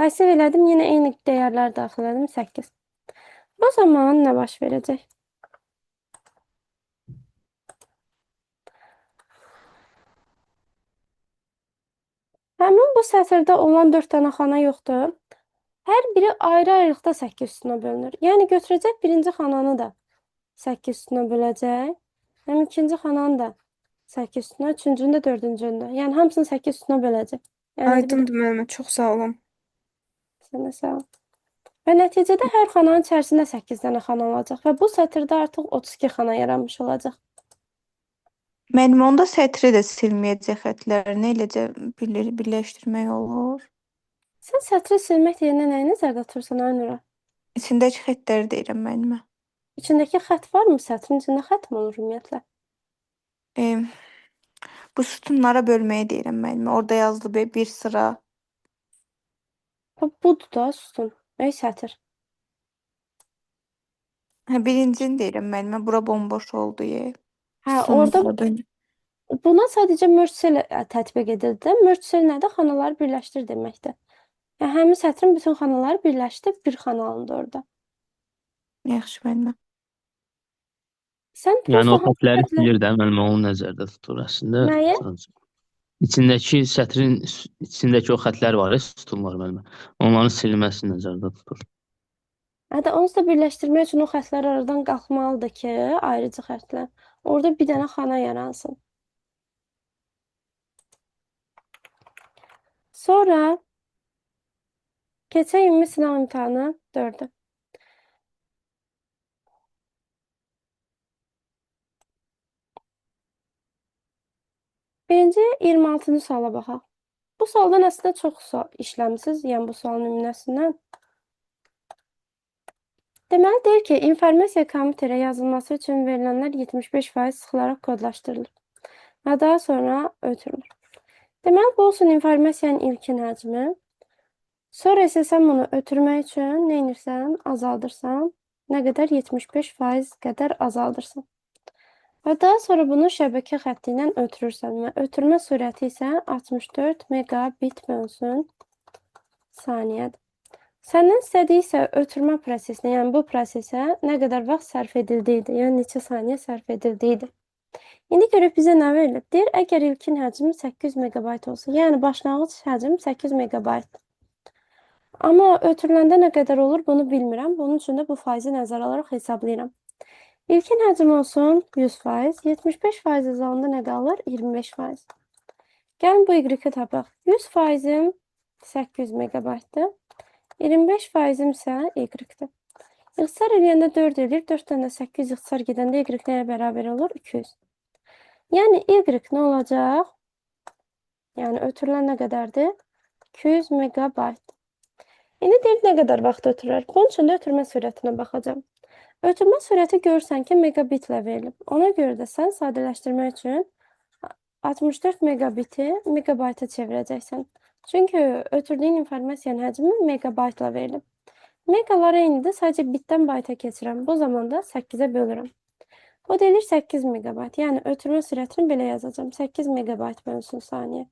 Pasiv elədim, yenə eyni dəyərlər daxil edim, 8. Bu zaman nə baş verəcək? Həmin bu sətirdə olan 4 dənə xana yoxdur. Hər biri ayrı-ayrılıqda 8 sütuna bölünür. Yəni götürəcək birinci xananı da 8 sütuna böləcək. Həm ikinci xananı da 8 sütuna, üçüncünü də dördüncünü də. Yəni hamısını 8 sütuna böləcək. Yəni Aydındır müəllimə, çox sağ olun. sənə sağ ol. Və nəticədə hər xananın içərisində 8 dənə xana olacaq və bu sətirdə artıq 32 xana yaranmış olacaq. Müəllim, onda sətri də silməyəcək xətlərini eləcə birləşdirmək olur. Sən sətri silmək yerinə nəyi nəzərdə tutursan, Aynura? İçindəki xətləri deyirəm müəllimə. İçindəki xətt varmı? Sətrin içində xətt mi olur ümumiyyətlə? Bu sütunlara bölməyi deyirəm müəllimə. Orada yazılı bir sıra. Budur da sütun. Ey sətr. Hə, birincini deyirəm müəllimə. Bura bomboş oldu. Hə, orada buna sadəcə merge cell tətbiq edildi. Merge cell nədir? Xanaları birləşdir deməkdir. Yəni həmin sətrin bütün xanaları birləşdirib bir xana alındı orada. Yaxşı müəllimə. Sən Yəni o prosta xətləri hansı silir də, müəllimə onu nəzərdə tutur əslində. Nəyi? İçindəki sətrin içindəki o xətlər var ya, sütunlar müəllimə. Onların silinməsini nəzərdə tutur. Hətta onsuz da birləşdirmək üçün o xətlər aradan qalxmalıdır ki, ayrıcı xətlər. Orada bir dənə xana yaransın. Sonra keçək ümumi sınav imtahanı 4-ü. Birinci 26-cı suala baxaq. Bu sualdan əslində çox sual işləmisiniz, yəni bu sualın nümunəsindən. Deməli, deyir ki, informasiya kompüterə yazılması üçün verilənlər 75% sıxılaraq kodlaşdırılır və daha sonra ötürülür. Deməli, bu olsun informasiyanın ilkin həcmi. Sonra isə sən bunu ötürmək üçün nə edirsən? Azaldırsan. Nə qədər? 75% qədər azaldırsan. Və daha sonra bunu şəbəkə xətti ilə ötürürsən və ötürmə sürəti isə 64 megabit bölünsün saniyədir. Səndən istədiyi isə ötürmə prosesinə, yəni bu prosesə nə qədər vaxt sərf edildiydi, yəni neçə saniyə sərf edildiydi. İndi görək bizə nə verilib? Deyir, əgər ilkin həcm 800 megabayt olsa, yəni başlanğıc həcm 800 megabayt. Amma ötürüləndə nə qədər olur, bunu bilmirəm. Bunun üçün də bu faizi nəzərə alaraq hesablayıram. İlkin həcm olsun 100%, 75% azalında nə qalır? 25%. Gəlin bu y-i tapaq. 100%-im 800 megabaytdır. 25%-im isə y-dir. İxtisar eləyəndə 4 edir. 4 dənə 800 ixtisar gedəndə y nəyə bərabər olur? 200. Yəni y nə olacaq? Yəni ötürülən nə qədərdir? 200 megabayt. İndi deyək nə qədər vaxt ötürər? Bunun üçün də ötürmə sürətinə baxacağam. Ötürmə sürəti görürsən ki, megabitlə verilib. Ona görə də sən sadələşdirmək üçün 64 megabiti megabayta çevirəcəksən. Çünki ötürdüyün informasiyanın həcmi megabaytla verilib. Megalar eynidir, sadəcə bitdən bayta keçirəm. Bu zaman da 8-ə bölürəm. O deyilir 8 megabayt. Yəni ötürmə sürətini belə yazacağım. 8 megabayt bölünsün saniyə.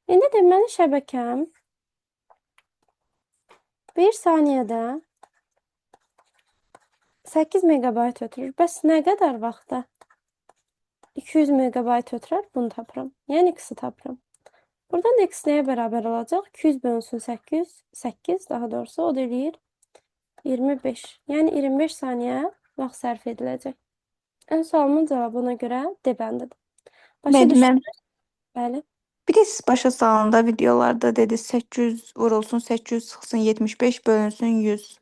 İndi deməli şəbəkəm 1 saniyədə 8 megabayt ötürür. Bəs nə qədər vaxtda 200 megabayt ötürər? Bunu tapıram. Yəni x-i tapıram. Buradan da x nəyə bərabər olacaq? 200 bölünsün 8 daha doğrusu o da eləyir 25. Yəni 25 saniyə vaxt sərf ediləcək. Ən sualımın cavabı ona görə D bəndidir. Başa Bəli, mən düşdünüz? Bəli. bir də siz başa salanda videolarda dediniz 800 vurulsun, 800 çıxsın, 75 bölünsün 100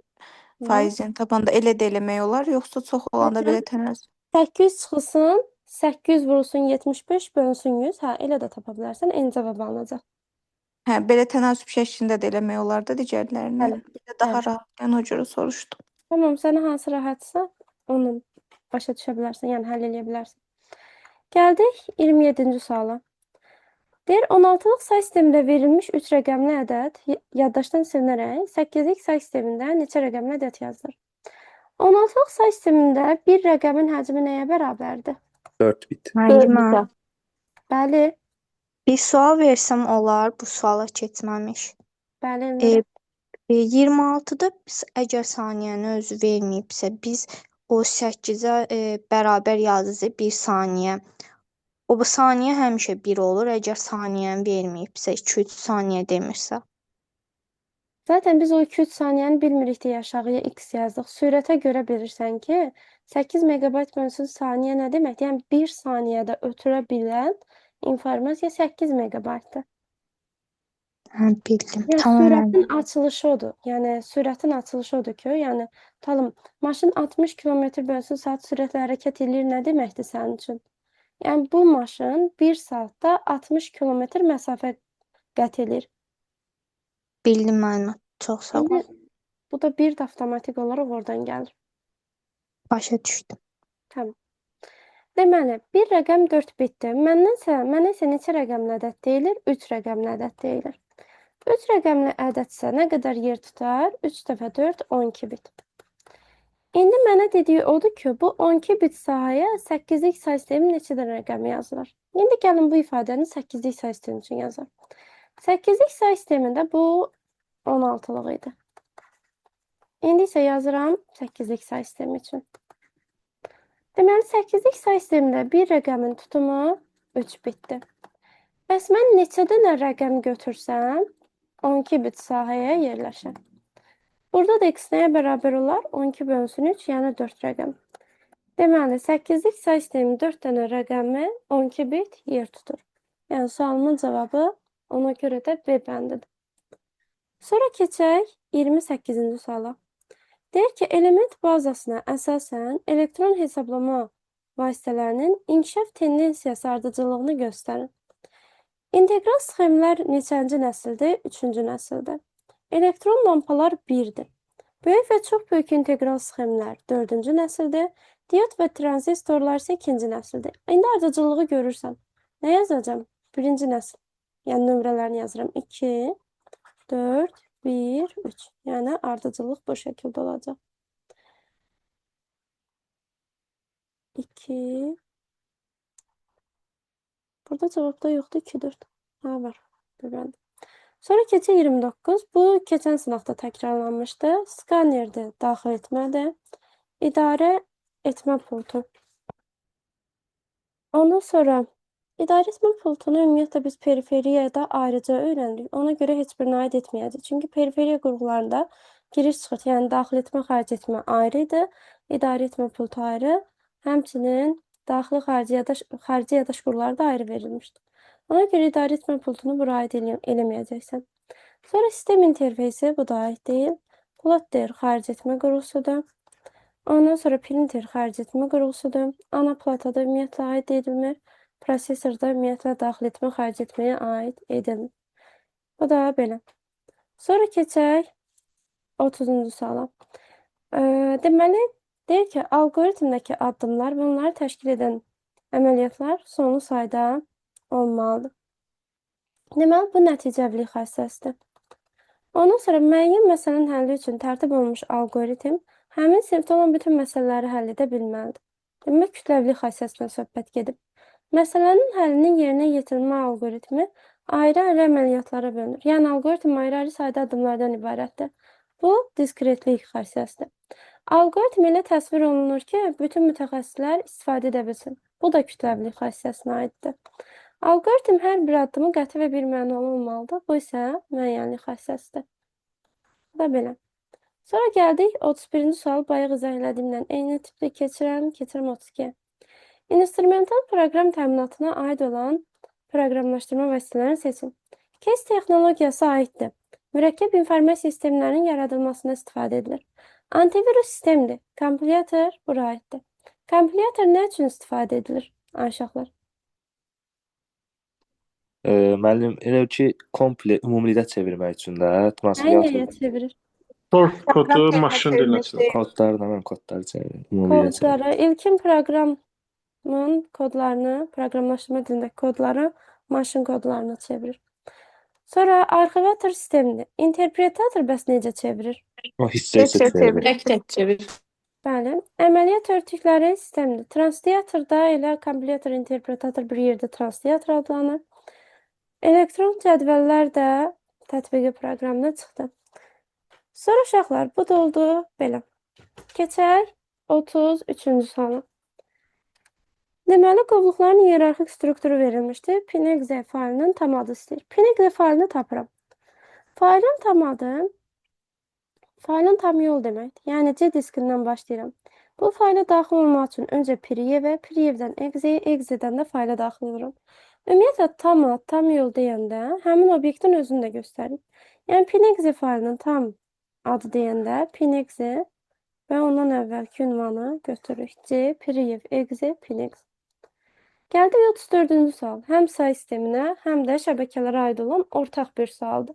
faizini tapanda elə də eləmək olar, yoxsa çox olanda belə tənəzzül? 800 çıxılsın, 800 vurulsun 75 bölünsün 100. Hə, elə də tapa bilərsən. Eyni cavab alınacaq. Hə, belə tənasüb şəklində də eləmək olar da digərlərini. Bəli, Bir də daha bəli. rahat, yəni o cürə soruşdum. Tamam, sənə hansı rahatsa onu başa düşə bilərsən, yəni həll edə bilərsən. Gəldik 27-ci suala. Deyir, 16-lıq say sistemində verilmiş 3 rəqəmli ədəd yaddaşdan silinərək 8-lik say sistemində neçə rəqəmli ədəd yazılır? 16-lıq say sistemində bir rəqəmin həcmi nəyə bərabərdir? 4 bit. Müəllimə, Bəli, bir sual versəm olar bu suala keçməmiş. bəli, E, Elnur. 26-da biz əgər saniyəni özü verməyibsə, biz o 8-ə bərabər yazıcı 1 saniyə. O bu saniyə həmişə 1 olur, əgər saniyəni verməyibsə, 2-3 saniyə demirsə. Zaten biz o 2-3 saniyəni bilmirik deyə aşağıya x yazdıq. Sürətə görə bilirsən ki, 8 megabayt bölünsün saniyə nə deməkdir? Yəni 1 saniyədə ötürə bilən informasiya 8 megabaytdır. Hə, bildim. Yəni Tamam. sürətin açılışı odur. Yəni sürətin açılışı odur ki, yəni tutalım maşın 60 kilometr bölünsün saat sürətlə hərəkət edir nə deməkdir sənin üçün? Yəni bu maşın 1 saatda 60 kilometr məsafə qət edir. Bildim müəllimə. Çox sağ ol. İndi bu da 1 də avtomatik olaraq oradan gəlir. Başa düşdüm. Tamam. Deməli, bir rəqəm 4 bitdir. Mənə isə neçə rəqəmli ədəd deyilir? 3 rəqəmli ədəd deyilir. 3 rəqəmli ədədsə nə qədər yer tutar? 3 dəfə 4, 12 bit. İndi mənə dediyi odur ki, bu 12 bit sahəyə 8-lik say sistemi neçə dənə rəqəm yazılır? İndi gəlin bu ifadəni 8-lik say sistemi üçün yazaq. 8-lik say sistemində bu 16-lıq idi. İndi isə yazıram 8-lik say sistemi üçün. Deməli, 8-lik say sistemində bir rəqəmin tutumu 3 bitdir. Bəs mən neçə dənə rəqəm götürsəm, 12 bit sahəyə yerləşər. Burada da x nəyə bərabər olar? 12 bölünsün 3, yəni 4 rəqəm. Deməli, 8-lik say sistemi 4 dənə rəqəmi 12 bit yer tutur. Yəni, sualımın cavabı ona görə də B bəndidir. Sonra keçək 28-ci suala. Deyir ki, element bazasına əsasən elektron hesablama vasitələrinin inkişaf tendensiyası ardıcıllığını göstərin. İntegral sxemlər neçənci nəsildir? 3-cü nəsildir. Elektron lampalar 1-dir. Böyük və çox böyük integral sxemlər 4-cü nəsildir. Diod və tranzistorlar isə 2-ci nəsildir. İndi ardıcıllığı görürsən. Nə yazacağım? 1-ci nəsil. Yəni nömrələrini yazıram. 2, 4, 1, 3. Yəni ardıcıllıq bu şəkildə olacaq. 2. Burada cavabda yoxdur. 2, 4. Ha, var. Bilmədim. Sonra keçə 29. Bu keçən sınavda təkrarlanmışdı. Skanerdir, daxil etmədir. İdarə etmə pultu. Ondan sonra idarə etmə pultunu ümumiyyətlə biz periferiyada ayrıca öyrəndik. Ona görə heç birinə aid etməyəcək. Çünki periferiya qurğularında giriş çıxış, yəni daxil etmə, xaric etmə ayrı idi. İdarə etmə pultu ayrı. Həmçinin daxili xarici yadaş qurğuları da ayrı verilmişdi. Ona görə idarə etmə pultunu bura aid eləməyəcəksən. Sonra sistem interfeysi, bu da aid deyil. Plotter xaric etmə qurğusudur. Ondan sonra printer xaric etmə qurğusudur. Ana platada ümumiyyətlə aid edilmir. Prosesorda ümumiyyətlə daxil etmə, xaric etməyə aid edilmir. Bu da belə. Sonra keçək 30-cu suala. Deməli, deyir ki, algoritmdəki addımlar və onları təşkil edən əməliyyatlar sonlu sayda olmalıdır. Deməli, bu nəticəvilik xassəsidir. Ondan sonra müəyyən məsələnin həlli üçün tərtib olunmuş algoritm həmin sinifdə olan bütün məsələləri həll edə bilməlidir. Demək, kütləvilik xassəsindən söhbət gedib. Məsələnin həllinin yerinə yetirilmə algoritmi ayrı-ayrı əməliyyatlara bölünür. Yəni, algoritm ayrı-ayrı sayda addımlardan ibarətdir. Bu, diskretlik xassəsidir. Algoritm ilə təsvir olunur ki, bütün mütəxəssislər istifadə edə bilsin. Bu da kütləvilik xassəsinə aiddir. Algoritm hər bir addımı qəti və birmənalı olmalıdır. Bu isə müəyyənlik xassəsidir. Bu da belə. Sonra gəldik 31-ci sual bayaq izah elədiyimlə eyni tipli keçirəm 32. İnstrumental proqram təminatına aid olan proqramlaşdırma vasitələrini seçin. Case texnologiyası aiddir. Mürəkkəb informasiya sistemlərinin yaradılmasına istifadə edilir. Antivirus sistemdir. Kompilyator bura aiddir. Kompilyator nə üçün istifadə edilir? Aşağılar. Müəllim, elə ki, komple ümumilikdə çevirmək üçün də Nəyə çevirir? Source kodu maşın dilinə çevir. kodlarla mən kodları çevirir. Ümumilikdə çevirir. Kodları, ilkin proqramın kodlarını, proqramlaşdırma dilindəki kodları maşın kodlarına çevirir. Sonra arxivator sistemdir. Interpretator bəs necə çevirir? O hissə çevirir. Tək çevir. Bəli. Əməliyyat örtükləri sistemdir. Translatorda elə kompilyator, interpretator bir yerdə translator adlanır. Elektron cədvəllər də tətbiqi proqramına çıxdı. Sonra uşaqlar, bu da oldu belə. Keçək 33-cü suala. Deməli, qovluqların hiyerarxik strukturu verilmişdir. Pinexe faylının tam adı istəyir. Pinexe faylını tapıram. Faylın tam adı, faylın tam yol deməkdir. Yəni, C diskindən başlayıram. Bu fayla daxil olmaq üçün öncə Priyevə, Priyevdən Exe, Exe'dən də fayla daxil olurum. Ümumiyyətlə, tam ad, tam yol deyəndə həmin obyektin özünü də göstərir. Yəni, Pinexe faylının tam adı deyəndə Pinexe və ondan əvvəlki ünvanı götürürük. C, Priyev, Exe, Pinexe. Gəldik 34-cü sual. Həm say sisteminə, həm də şəbəkələrə aid olan ortaq bir sualdır.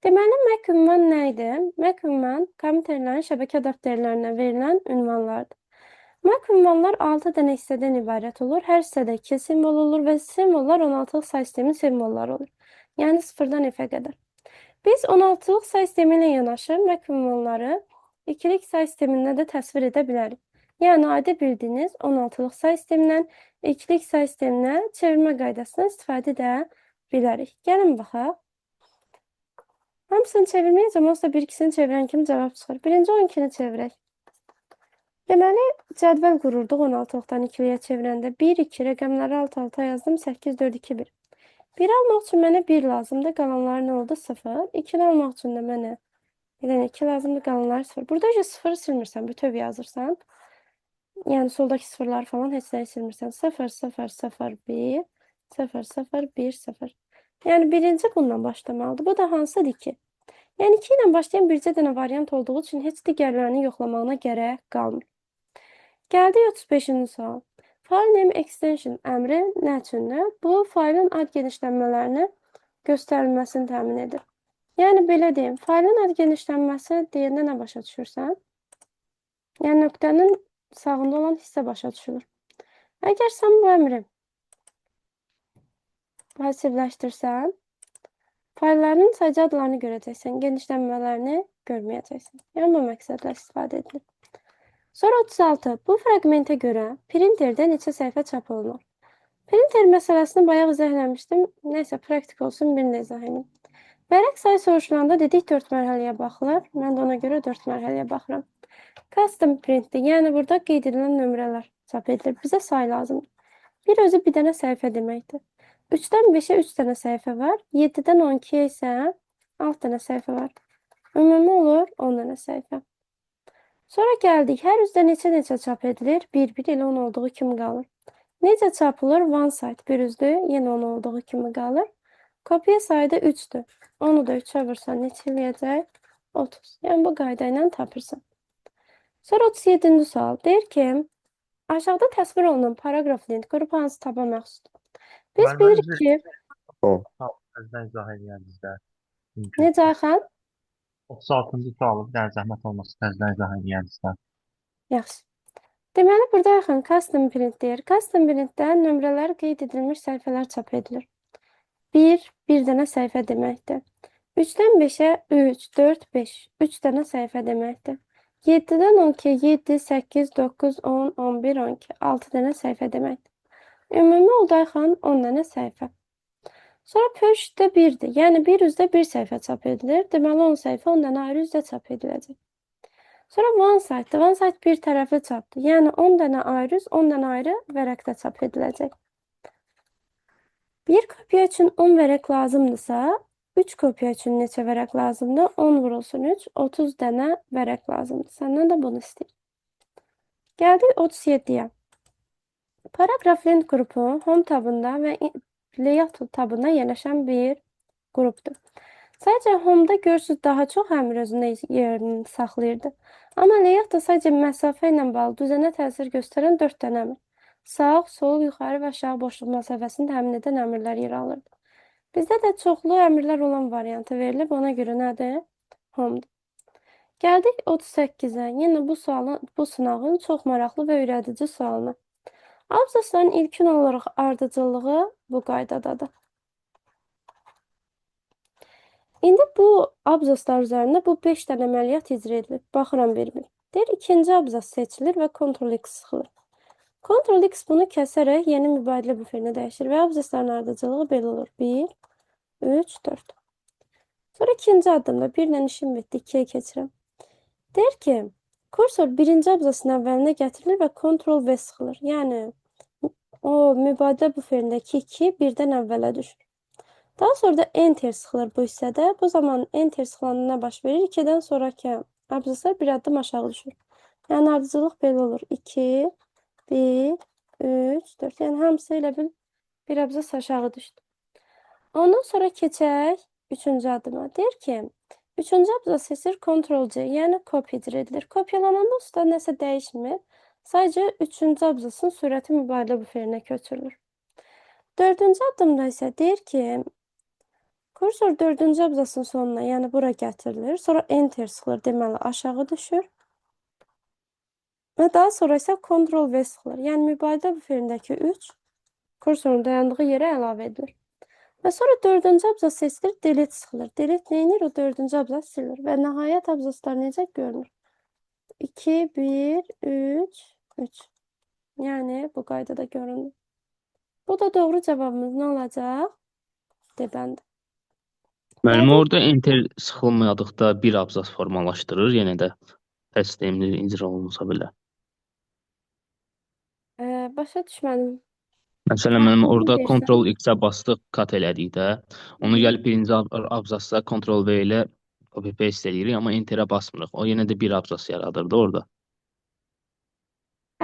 Deməli, MAC ünvan nə idi? MAC ünvan kompüterlərin şəbəkə adapterlərinə verilən ünvanlardır. MAC ünvanlar 6 dənə hissədən ibarət olur. Hər hissədə 2 simvol olur və simvollar 16-lıq say sistemin simvolları olur. Yəni 0-dan F-ə qədər. Biz 16-lıq say sistemi ilə yanaşı MAC ünvanları 2-lik say sistemində də təsvir edə bilərik. Yəni, adi bildiyiniz 16-lıq say sistemindən 2-lik say sisteminə çevirmə qaydasından istifadə edə bilərik. Gəlin baxaq. Hamısını çevirməyəcəm, olsa bir-ikisini çevirən kimi cavab çıxır. Birinci 12-ni çevirək. Deməli, cədvəl qururduq 16-lıqdan 2-liyə çevirəndə. 1, 2 rəqəmləri alt-alta yazdım, 8, 4, 2, 1. 1 almaq üçün mənə 1 lazımdır, qalanları nə oldu? 0. 2-ni almaq üçün də mənə 2 lazımdır, qalanları 0. Burada 0-ı silmirsən, bütöv yazırsan. Yəni, soldakı sıfırlar falan heç nəyi silmirsən. 0, 0, 0, 1, 0, 0, 1, 0. Yəni, birinci bundan başlamalıdır. Bu da hansıdır ki? Yəni, 2 ilə başlayan bircə dənə variant olduğu üçün heç digərlərini yoxlamağına gərək qalmır. Gəldik 35-ci sual. File name extension əmri nə üçündür? Bu, faylın ad genişlənmələrini göstərilməsini təmin edir. Yəni, belə deyim, faylın ad genişlənməsi deyəndə nə başa düşürsən? Yəni, nöqtənin sağında olan hissə başa düşülür. Əgər sən bu əmri pasivləşdirsən, faylların sadəcə adlarını görəcəksən, genişlənmələrini görməyəcəksən. Yəni, bu məqsədlə istifadə edilir. Sonra 36. Bu fraqmentə görə printerdə neçə səhifə çap olunur? Printer məsələsini bayaq izah eləmişdim. Nəysə, praktik olsun, bir də izah edeyim. Vərəq sayı soruşulanda dedik 4 mərhələyə baxılır. Mən də ona görə 4 mərhələyə baxıram. Custom printdir. Yəni burada qeyd edilən nömrələr çap edilir. Bizə say lazımdır. Bir özü bir dənə səhifə deməkdir. 3-dən 5-ə 3 dənə səhifə var. 7-dən 12-yə isə 6 dənə səhifə var. Ümumi olur 10 dənə səhifə. Sonra gəldik. Hər üzdə neçə çap edilir? 1 elə 10 olduğu kimi qalır. Necə çapılır? One side bir üzdür. Yenə 10 olduğu kimi qalır. Kopya sayı da 3-dür. Onu da 3-ə vursan neçə eləyəcək? 30. Yəni bu qayda ilə tapırsan. Sonra 37-ci sual. Deyir ki, aşağıda təsvir olunan paragraf lent qrupu hansı taba məxsusdur? Biz Müəllimə bilirik üzr ki, təzədən izah eləyər bizdə. Mümkün. necə Ayxan? 36-cı sualı bir dənə zəhmət olmasa təzədən izah eləyər bizdə. Yaxşı. Deməli, burada Ayxan custom print deyir. Custom printdə nömrələr qeyd edilmiş səhifələr çap edilir. Bir dənə səhifə deməkdir. 3-dən 5-ə 3, 4, 5. 3 dənə səhifə deməkdir. 7-dən 12-yə 7, 8, 9, 10, 11, 12. 6 dənə səhifə deməkdir. Ümumi oldu Ayxan 10 dənə səhifə. Sonra pörşdə 1-dir. Yəni bir üzdə bir səhifə çap edilir. Deməli 10 səhifə 10 dənə ayrı üzdə çap ediləcək. Sonra one side-dir. One side bir tərəfli çapdır. Yəni 10 dənə ayrı üz, 10 dənə ayrı vərəqdə çap ediləcək. Bir kopya üçün 10 vərəq lazımdırsa, 3 kopya üçün neçə vərəq lazımdır? 10 vurulsun 3, 30 dənə vərəq lazımdır. Səndən də bunu istəyir. Gəldik 37-yə. Paragraf lent qrupu home tabında və layout tabında yerləşən bir qrupdur. Sadəcə home-da görürsünüz daha çox əmr özündə yerini saxlayırdı. Amma layout da sadəcə məsafə ilə bağlı düzənə təsir göstərən 4 dənə əmr. Sağ, sol, yuxarı və aşağı boşluq məsafəsini təmin edən əmrlər yer alırdı. Bizdə də çoxlu əmrlər olan variantı verilib, ona görə nədir? Home-dur. Gəldik 38-ə. Yenə bu sınağın çox maraqlı və öyrədici sualına. Abzasların ilkin olaraq ardıcıllığı bu qaydadadır. İndi bu abzaslar üzərində bu 5 dənə əməliyyat icra edilir. Baxıram bir-bir. Deyir, ikinci abzas seçilir və Ctrl-X sıxılır. Ctrl-X bunu kəsərək yeni mübadilə büferinə dəyişir və abzasların ardıcılığı belə olur. 1, 3, 4. Sonra ikinci addımda birlə işim bitdi, 2-yə keçirəm. Deyir ki, kursor birinci abzasın əvvəlinə gətirilir və Ctrl-V sıxılır. Yəni, o mübadilə büferindəki 2 birdən əvvələ düşür. Daha sonra da Enter sıxılır bu hissədə. Bu zaman Enter sıxılanda nə baş verir? 2-dən sonraki abzaslar bir addım aşağı düşür. Yəni ardıcılıq belə olur. 2, 1, 3, 4. Yəni hamısı elə bil bir abzas aşağı düşdü. Ondan sonra keçək 3-cü addıma. Deyir ki, 3-cü abzas seçir Ctrl-C, yəni kopya edilir. Kopyalananda usta nəsə dəyişmir. Sadəcə 3-cü abzasın sürəti mübadilə büferinə köçürülür. 4-cü addımda isə deyir ki, kursor 4-cü abzasın sonuna, yəni bura gətirilir. Sonra Enter sıxılır, deməli aşağı düşür. Və daha sonra isə Ctrl-V sıxılır. Yəni mübadilə büferindəki 3 kursorun dayandığı yerə əlavə edilir. Və sonra 4-cü abzas seçilir, Delete sıxılır. Delete neyinir? O 4-cü abzas silir. Və nəhayət abzaslar necə görünür? 2, 1, 3, 3. Yəni bu qaydada görünür. Bu da doğru cavabımız nə olacaq? D-bəndi. Müəllimə orada enter sıxılmadıqda bir abzas formalaşdırır, yenə də təsdiqli icra olunsa belə. Başa düşmədim. Məsələn, müəllimə orada Versən. Ctrl-X-ə bastıq, kat elədikdə, onu gəlib birinci abzasda Ctrl-V ilə copy-paste eləyirik, amma enterə basmırıq. O yenə də bir abzas yaradırdı orada.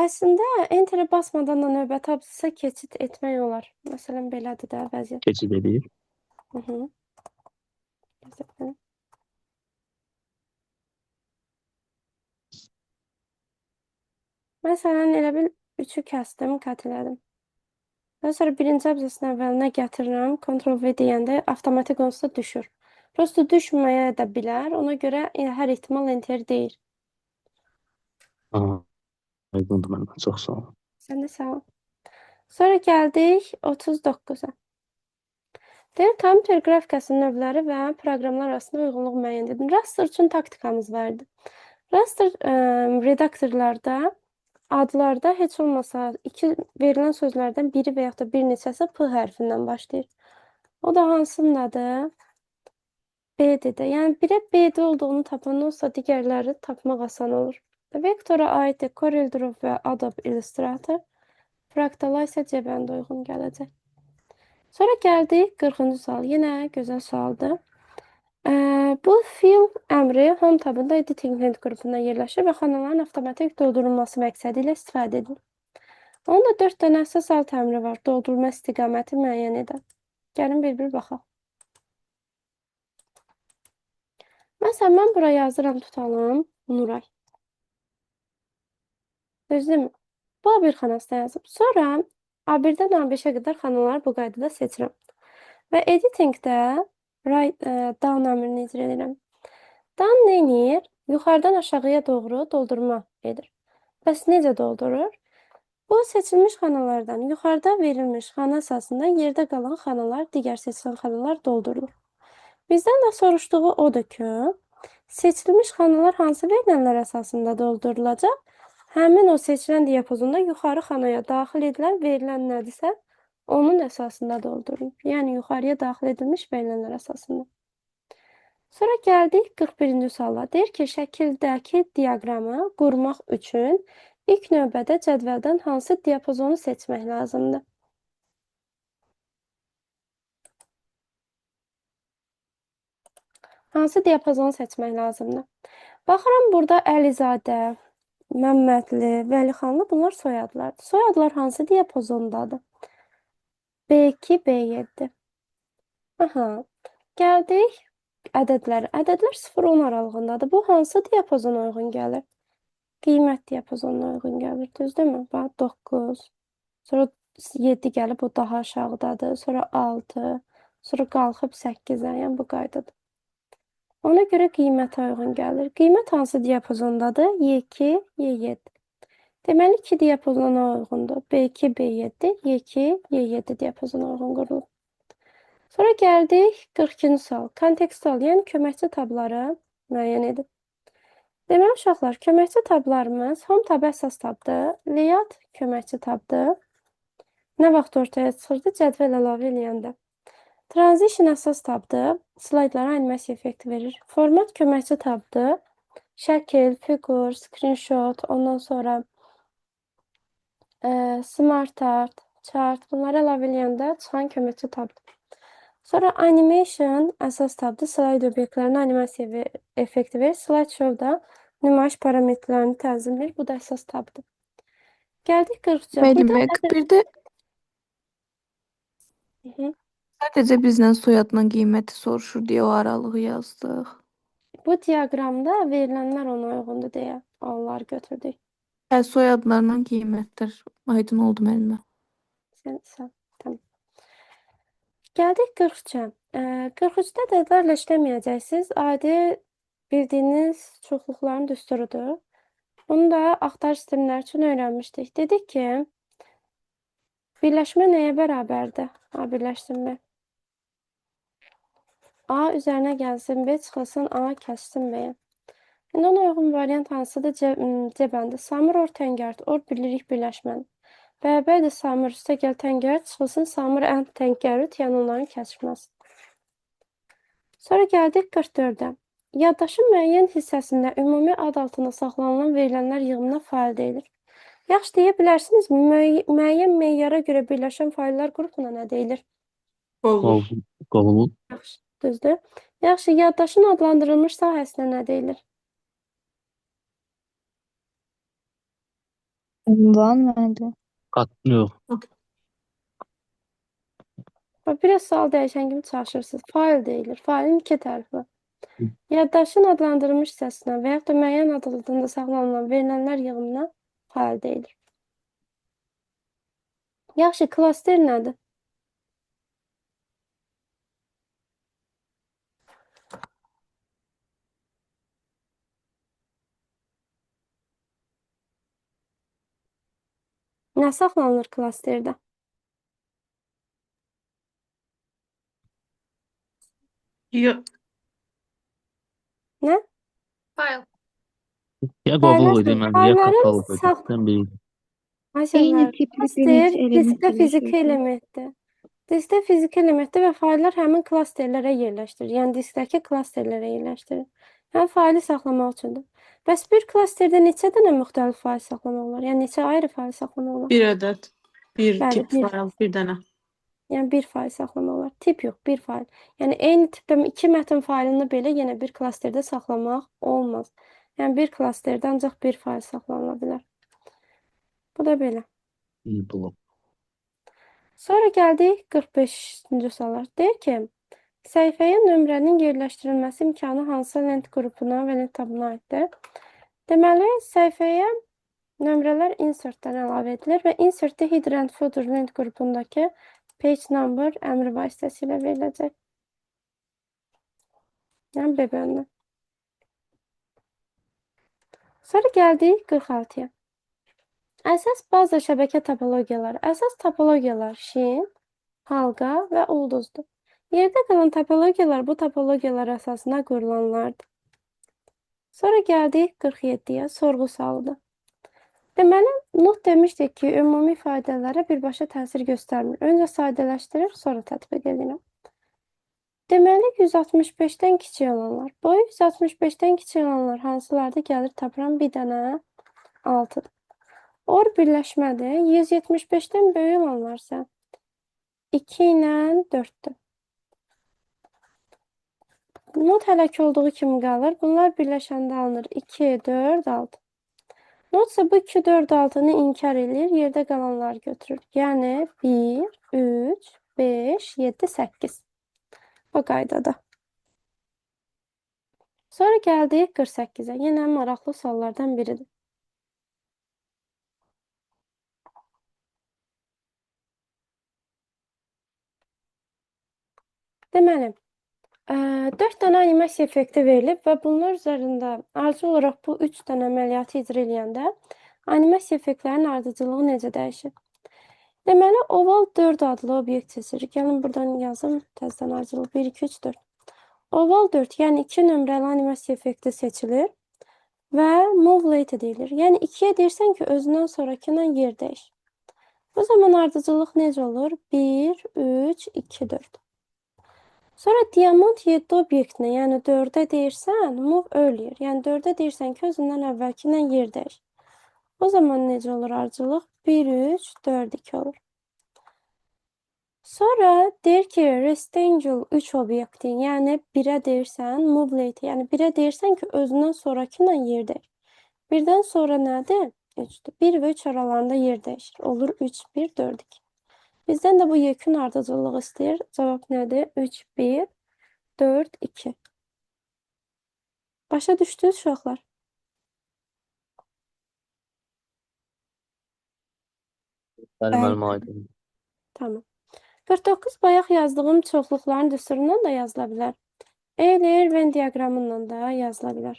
Əslində Enterə basmadan da növbəti abzasa keçid etmək olar. Məsələn, belədir də vəziyyət. Keçid edir. Hı-hı. Gözlədim. Məsələn, elə bil 3-ü kəsdim, kat elədim. Daha sonra birinci abzasın əvvəlinə gətirirəm. Ctrl-V deyəndə avtomatik onsuz da düşür. Prosto düşməyə də bilər. Ona görə hər ehtimal enter deyir. Aydındır müəllimə, çox sağ olun. Sən də sağ ol. Sonra gəldik 39-a. Deyir, kompüter qrafikasının növləri və proqramlar arasında uyğunluq müəyyən edin. Raster üçün taktikamız vardı. Raster redaktorlarda, adlarda heç olmasa verilən sözlərdən biri və yaxud da bir neçəsi P hərfindən başlayır. O da hansının adı? B-dir də. Yəni birə B-də olduğunu tapan olsa, digərləri tapmaq asan olur. Vektora aiddir CorelDRAW və Adobe Illustrator. Fraktala isə cəbəndə uyğun gələcək. Sonra gəldik 40-cı sual. Yenə gözəl sualdır. Bu fill əmri Home tabında Editing Link qrupunda yerləşir və xanaların avtomatik doldurulması məqsədi ilə istifadə edilir. Onun da 4 dənə əsas alt əmri var. Doldurma istiqaməti müəyyən edən. Gəlin bir-bir baxaq. Məsələn, mən buraya yazıram, tutalım, Nuray. Düzdürmü? Bu A1 xanasına yazıb. Sonra A1-dən A5-ə qədər xanaları bu qaydada seçirəm. Və editingdə down əmrini icra edirəm. Down nə edir? Yuxarıdan aşağıya doğru doldurma edir. Bəs necə doldurur? Bu seçilmiş xanalardan yuxarıda verilmiş xana əsasında yerdə qalan xanalar, digər seçilən xanalar doldurulur. Bizdən də soruşduğu odur ki, seçilmiş xanalar hansı verilənlər əsasında doldurulacaq? Həmin o seçilən diapazonda yuxarı xanaya daxil edilən verilən nədirsə, onun əsasında doldurulur. Yəni, yuxarıya daxil edilmiş verilənlər əsasında. Sonra gəldik 41-ci suala. Deyir ki, şəkildəki diaqramı qurmaq üçün ilk növbədə cədvəldən hansı diapazonu seçmək lazımdır? Hansı diapazonu seçmək lazımdır? Baxıram, burada Əlizadə, Məmmədli, Vəlixanlı bunlar soyadlardır. Soyadlar hansı diapazondadır? B2, B7. Aha, gəldik ədədlər. Ədədlər 0-10 aralığındadır. Bu hansı diapazona uyğun gəlir? Qiymət diapazonuna uyğun gəlir, düzdürmü? Bax, 9, sonra 7 gəlib, o daha aşağıdadır, sonra 6, sonra qalxıb 8-ə, yəni bu qaydadır. Ona görə qiymətə uyğun gəlir. Qiymət hansı diapazondadır? Y2, Y7. Deməli, 2 diapazona uyğundur. B2, B7, Y2, Y7 diapazona uyğun qurulur. Sonra gəldik 42-ci sual. Kontekstual, yəni köməkçi tabları müəyyən edin. Deməli, uşaqlar, köməkçi tablarımız Home tabı əsas tabdır, Layout köməkçi tabdır. Nə vaxt ortaya çıxırdı? Cədvəl əlavə eləyəndə. Transition əsas tabdır, slaydlara animasiya effekti verir. Format köməkçi tabdır, şəkil, figur, screenshot, ondan sonra smart art, chart, bunları əlavə eləyəndə çıxan köməkçi tabdır. Sonra animation əsas tabdır, slayd obyektlərinə animasiya effekti verir. Slideshow da nümayiş parametrlərini tənzimləyir, bu da əsas tabdır. Gəldik 43-ə. Müəllimə, bir də sadəcə bizdən soyadla qiyməti soruşur deyə o aralığı yazdıq. Bu diaqramda verilənlər ona uyğundur deyə onları götürdük. Soyadlarla qiymətlər aydın oldu müəllimə. Tamam. Gəldik 43-ə. 43-də ədədlərlə işləməyəcəksiniz. Adi bildiyiniz çoxluqların düsturudur. Bunu da axtarış sistemləri üçün öyrənmişdik. Dedik ki, birləşmə nəyə bərabərdir? A birləşdirmə. A üzərinə gəlsin B, çıxılsın A, kəssin B. İndi ona uyğun variant hansıdır? Cəbəndə. Samir or təngərt, or bilirik birləşməni. Bərabərdir Samir üstə gəl təngərt, çıxılsın Samir ən təngərüt, yəni onların kəsişməsi. Sonra gəldik 44-ə. Yaddaşın müəyyən hissəsində ümumi ad altında saxlanılan verilənlər yığımına fail deyilir. Yaxşı, deyə bilərsinizmi? Müəyyən meyara görə birləşən faillər qrupuna nə deyilir? Qovulur. Yaxşı, düzdür. Yaxşı, yaddaşın adlandırılmış sahəsinə nə deyilir? Ünvan məndə. Yox. Biraz sual dəyişən kimi çalışırsınız. Fail deyilir. Failin 2 tərəfi var. Yaddaşın adlandırılmış hissəsinə və yaxud da müəyyən ad altında saxlanılan verilənlər yığımına fail deyilir. Yaxşı, klaster nədir? Nə saxlanılır klasterdə? Yox. Nə? Fayl. Ya qovluq idi, mən ya Faillərin katalog idi. Sən bilirsən. Eyni tipli bir neçə element Fizika birləşir. elementdir. Diskdə fiziki elementlər və fayllar həmin klasterlərə yerləşdirilir. Yəni diskdəki klasterlərə yerləşdirilir. Yəni faylı saxlamaq üçündür. Bəs bir klasterdə neçə dənə müxtəlif fayl saxlamaq olar? Yəni neçə ayrı fayl saxlamaq olar? Bir ədəd. Bir Bəli, tip fayl, bir dənə. Yəni bir fayl saxlamaq olar. Tip yox, bir fayl. Yəni eyni tipdə iki mətn faylını belə yenə bir klasterdə saxlamaq olmaz. Yəni bir klasterdə ancaq bir fayl saxlanıla bilər. Bu da belə. Bir blok. Sonra gəldik 45-ci suala. Deyir ki, səhifəyə nömrənin yerləşdirilməsi imkanı hansı lent qrupuna və lent tabına aiddir? Deməli, səhifəyə nömrələr insertdən əlavə edilir və insertdə header and footer lent qrupundakı page number əmri vasitəsilə veriləcək. Yəni BBN-dən. Sonra gəldik 46-ya. Əsas baza şəbəkə topologiyaları. Əsas topologiyalar şin, halqa və ulduzdur. Yerdə qalan topologiyalar bu topologiyalar əsasına qurulanlardır. Sonra gəldik 47-yə, sorğu sualıdır. Deməli, not demişdik ki, ümumi ifadələrə birbaşa təsir göstərmir. Öncə sadələşdirir, sonra tətbiq edirəm. Deməli, 165-dən kiçik olanlar. Boyu 165-dən kiçik olanlar hansılarda gəlir tapıram? Bir dənə 6-dır. Or birləşmədir. 175-dən böyük olanlarsa 2 ilə 4-dür. Not hələ ki olduğu kimi qalır. Bunlar birləşəndə alınır 2, 4, 6. Not isə bu 2, 4, 6-nı inkar edir, yerdə qalanları götürür. Yəni 1, 3, 5, 7, 8. Bu qaydada. Sonra gəldik 48-ə. Yenə maraqlı suallardan biridir. Deməli, 4 dənə animasiya effekti verilib və bunlar üzərində arzu olaraq bu 3 dənə əməliyyatı icra edəndə animasiya effektlərinin ardıcıllığı necə dəyişir? Deməli, oval 4 adlı obyekt seçirik. Gəlin buradan yazım, təzədən ardıcılıq 1, 2, 3, 4. Oval 4, yəni 2 nömrəli animasiya effekti seçilir və move late edilir. Yəni 2-yə deyirsən ki, özündən sonrakından yer dəyiş. O zaman ardıcıllıq necə olur? 1, 3, 2, 4. Sonra diamant 7 obyektinə, yəni 4-ə deyirsən, move earlier. Yəni 4-ə deyirsən ki, özündən əvvəlkindən yer dəyiş. O zaman necə olur ardıcıllıq? 1, 3, 4, 2 olur. Sonra deyir ki, rectangle 3 obyekti, yəni 1-ə deyirsən, move late. Yəni 1-ə deyirsən ki, özündən sonrakıyla yer dəyiş. 1-dən sonra nədir? 3-dür. 1 və 3 aralarında yer dəyişir. Olur 3, 1, 4, 2. Bizdən də bu yekun ardıcıllıq istəyir. Cavab nədir? 3, 1, 4, 2. Başa düşdünüz uşaqlar? Bəli, müəllim, aydın. Tamam. 49 bayaq yazdığım çoxluqların düsturundan da yazıla bilər. Euler-Venn diaqramından da yazıla bilər.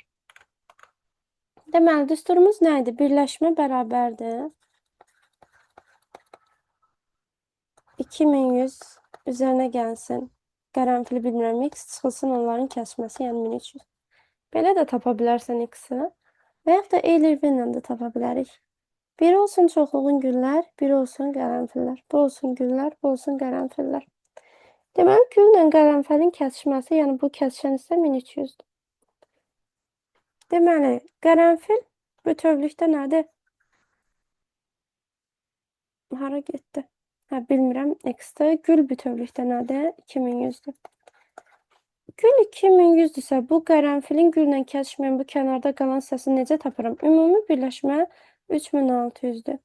Deməli, düsturumuz nə idi? Birləşmə bərabərdir. 2100 üzərinə gəlsin. Qərənfili bilmirəm, x çıxılsın onların kəsməsi, yəni 1300. Belə də tapa bilərsən x-i. Və yaxud da Euler-Venn-lə də tapa bilərik. Bir olsun çoxluğun güllər, bir olsun qərənfillər. Bu olsun güllər, bu olsun qərənfillər. Deməli, gülla qərənfilin kəsişməsi, yəni bu kəsişən isə 1300-dür. Deməli, qərənfil bütövlükdə nədir? Hara getdi? Hə, bilmirəm, x-də. Gül bütövlükdə nədir? 2100-dür. Gül 2100-dürsə, bu qərənfilin gülla kəsişməyən bu kənarda qalan hissəsini necə tapıram? Ümumi birləşmə 3600-dür.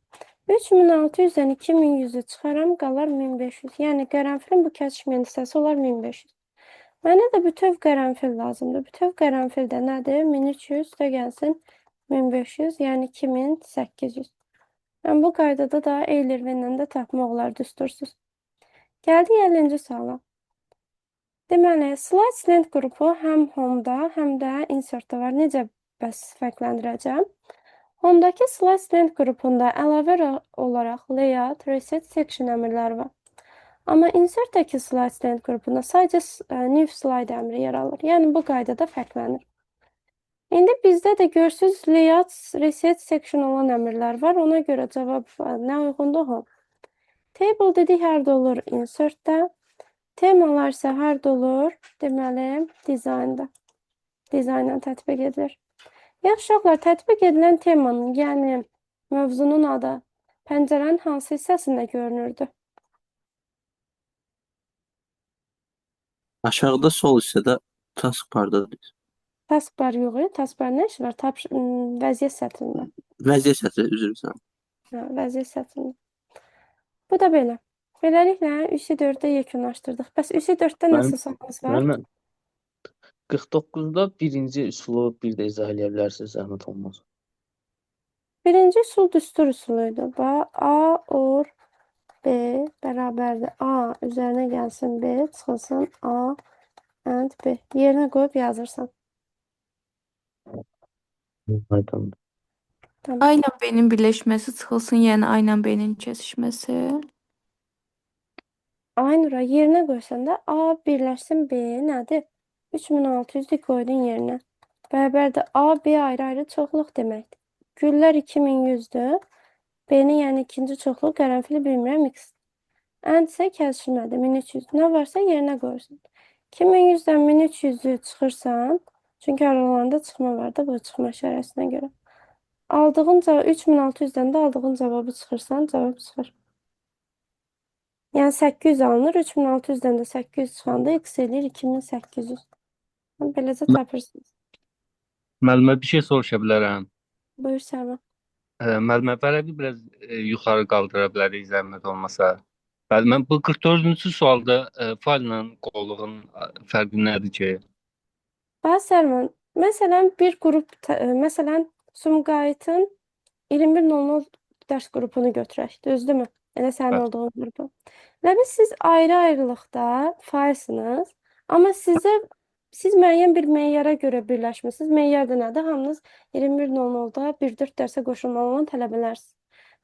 3600-dən 2100-ü çıxaram, qalar 1500. Yəni, qərənfilin bu kəsişməyən hissəsi olar 1500. Mənə də bütöv qərənfil lazımdır. Bütöv qərənfil də nədir? 1300 də gəlsin 1500, yəni 2800. Yəni, bu qaydada da Euler-Venn-lə də tapmaq olar düstursuz. Gəldik 50-ci suala. Deməli, slides length qrupu həm home-da, həm də insert-da var. Necə bəs fərqləndirəcəm? Home-dakı slides length qrupunda əlavə olaraq layout, reset, section əmrləri var. Amma insert-dəki slides length qrupunda sadəcə new slide əmri yer alır. Yəni, bu qaydada fərqlənir. İndi bizdə də görürsünüz, layout, reset, section olan əmrlər var. Ona görə cavab nə uyğundur? Home. Table dedik harda olur insertdə. Temalar isə harda olur? Deməli, dizaynda. Dizaynla tətbiq edilir. Yaxşı uşaqlar, tətbiq edilən temanın, yəni mövzunun adı pəncərənin hansı hissəsində görünürdü? Aşağıda sol hissədə taskbardadır. Taskbar yox, taskbar nə işi var? Vəziyyət sətrində. Vəziyyət sətri, üzr istəyirəm. Hə, vəziyyət sətrində. Bu da belə. Beləliklə 3-ü 4-də yekunlaşdırdıq. Bəs 3-ü 4-də Mənim, nəsə sualınız var? müəllimə, 49-da birinci üsulu bir də izah edə bilərsiniz, zəhmət olmaz. Birinci üsul düstur üsuluydu. Bax, A or B bərabərdir. A üzərinə gəlsin B, çıxılsın A and B. Yerinə qoyub yazırsan. Aydın. Tamam. A ilə B-nin birləşməsi çıxılsın, yəni A ilə B-nin kəsişməsi. Aynura yerinə qoysan da A birləşsin B nədir? 3600-dür qoydun yerinə. Bərabərdir A, B ayrı-ayrı çoxluq deməkdir. Güllər 2100-dür. B-nin yəni ikinci çoxluq qərənfili bilmirəm X. And isə kəsişmədir 1300. Nə varsa yerinə qoyursan. 2100-dən 1300-ü çıxırsan. Çünki aralarında çıxma var da bu çıxma işarəsinə görə. Aldığın cavab 3600-dən də aldığın cavabı çıxırsan, cavab çıxır. Yəni 800 alınır, 3600-dən də 800 çıxanda x eləyir 2800. Beləcə tapırsınız. Müəllimə bir şey soruşa bilərəm. Buyur Sərvan. Müəllimə vərəqi biraz yuxarı qaldıra bilərik zəhmət olmasa. Bəli, mən bu 44-cü sualda faillə qovluğun fərqi nədir ki? Bax Sərvan, məsələn bir qrup, məsələn Sumqayıtın 2100 dərs qrupunu götürək, düzdürmü? Elə sənin olduğun qrupu. Və biz siz ayrı-ayrılıqda failsiniz, amma siz müəyyən bir meyara görə birləşmisiniz. Meyar da nədir? Hamınız 2100-da 1-4 dərsə qoşulmalı olan tələbələrsiniz.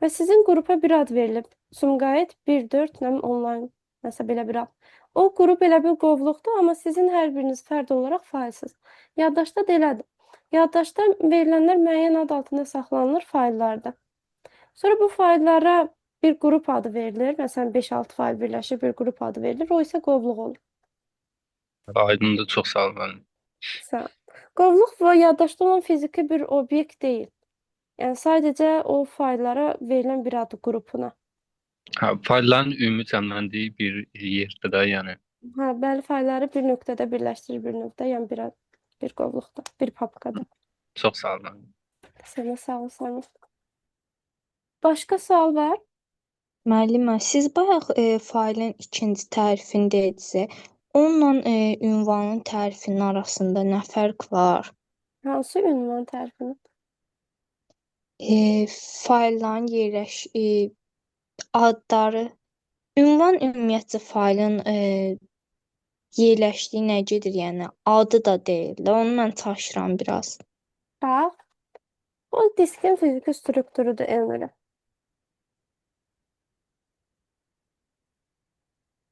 Və sizin qrupa bir ad verilib. Sumqayıt 1-4 onlayn, məsələn belə bir ad. O qrup elə bir qovluqdur, amma sizin hər biriniz fərdi olaraq failsiz. Yaddaşda da elədir. Yaddaşda verilənlər müəyyən ad altında saxlanılır faillərdə. Sonra bu faillərə bir qrup adı verilir. Məsələn 5-6 fail birləşir, bir qrup adı verilir. O isə qovluq olur. Aydındır, çox sağ olun. Sağ ol. Qovluq və yaddaşda olan fiziki bir obyekt deyil. Yəni sadəcə o faillərə verilən bir adı qrupuna. Hə, faillərin ümumi cəmləndiyi bir yerdə də, yəni. Hə, bəli, failləri bir nöqtədə birləşdirir, bir nöqtə, yəni bir qovluqda, bir papkada. Çox sağ olun. Sənə sağ ol, Sərvan. Başqa sual var? Müəllimə, siz bayaq failin ikinci tərifini dedinizsə, onunla ünvanın tərifinin arasında nə fərq var? Hansı ünvan tərifini? Faillərin adları, ünvan ümumiyyətcə failin yerləşdiyi nəcidir, yəni adı da deyil. Onu mən çaşıram biraz. Bax, o diskin fiziki strukturudur Elnura.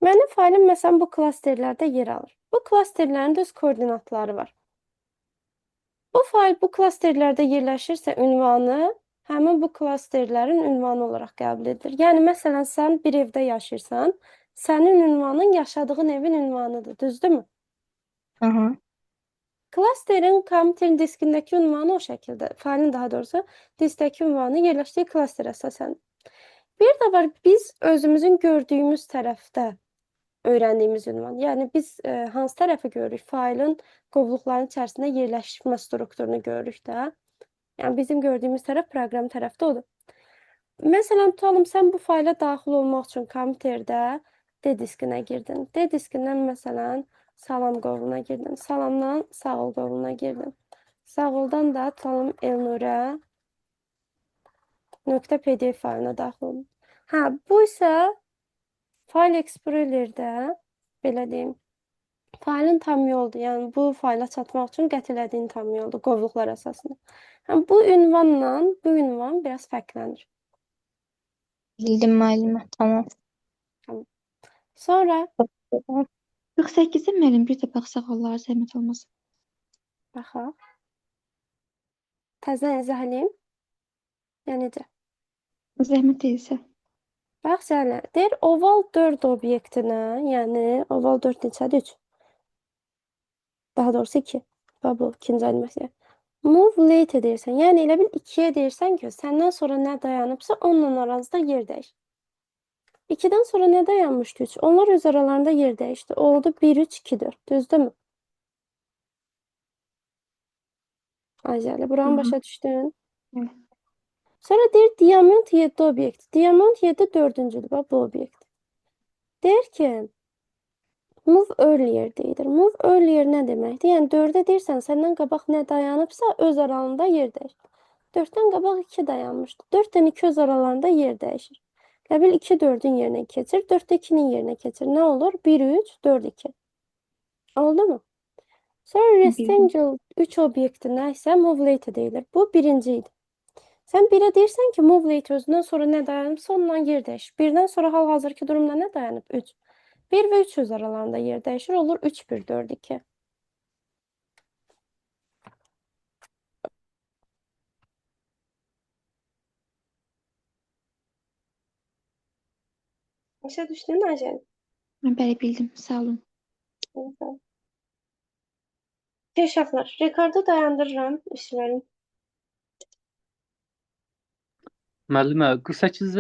Mənim failim məsələn bu klasterlərdə yer alır. Bu klasterlərin də öz koordinatları var. Bu fail bu klasterlərdə yerləşirsə ünvanı həmin bu klasterlərin ünvanı olaraq qəbul edilir. Yəni məsələn sən bir evdə yaşayırsan, sənin ünvanın yaşadığın evin ünvanıdır, düzdürmü? Aha. Klasterin kompüterin diskindəki ünvanı o şəkildə, failin daha doğrusu diskdəki ünvanı yerləşdiyi klaster əsasən. Bir də var, biz özümüzün gördüyümüz tərəfdə öyrəndiyimiz ünvan. Yəni biz hansı tərəfi görürük? Failin qovluqların içərisində yerləşmə strukturunu görürük də. Yəni bizim gördüyümüz tərəf proqram tərəfdə odur. Məsələn, tutalım sən bu fayla daxil olmaq üçün kompüterdə D diskinə girdin. D diskindən məsələn salam qovluğuna girdin. Salamdan sağol qovluğuna girdin. Sağoldan da tutalım Elnura .pdf fayına daxil olun. Hə, bu isə File Explorer'də belə deyim, failin tam yoldur. Yəni bu fayla çatmaq üçün qət elədiyin tam yoldur qovluqlar əsasında. Yəni bu ünvanla bu ünvan biraz fərqlənir. Bildim müəllimə, tamam. Tamam. Sonra 48-də müəllim bir də baxsaq onlara zəhmət olmaz. baxaq. Təzədən izah edeyim. Yəni necə? Zəhmət edilsə. Bax sənə, deyir oval 4 obyektinə, yəni oval 4 neçədir? 3. Daha doğrusu 2. Bax bu ikinci animasiya. Move later deyirsən. Yəni elə bil 2-yə deyirsən ki, səndən sonra nə dayanıbsa onunla aranızda yer dəyiş. 2-dən sonra nə dayanmışdı 3? Onlar öz aralarında yer dəyişdi. Oldu 1, 3, 2, 4. Düzdürmü? Azəli, buranı başa düşdün? Evet. Sonra deyir diamond 7 obyekt. Diamond 7 4-cüdür. Bax bu obyekt. Deyir ki, move earlier deyilir. Move earlier nə deməkdir? Yəni 4-ə deyirsən, səndən qabaq nə dayanıbsa öz aralığında yer dəyişir. 4-dən qabaq 2 dayanmışdı. 4-dən 2 öz aralarında yer dəyişir. Elə bil 2 4-ün yerinə keçir, 4 də 2-nin yerinə keçir. Nə olur? 1 3 4 2. Oldu mu? Sonra Bildim. rectangle 3 obyektinə isə move later deyilir. Bu birinci idi. Sən 1-ə deyirsən ki, move later özündən sonra nə dayanıbsa ondan yer dəyişir. 1-dən sonra hal-hazırki durumda nə dayanıb? 3. 1 və 3 öz aralarında yer dəyişir. Olur 3 1 4 2. Başa düşdün Ajən? Bəli, bildim. Sağ olun. Uşaqlar, rekordu dayandırıram işlərim. Müəllimə, 48-də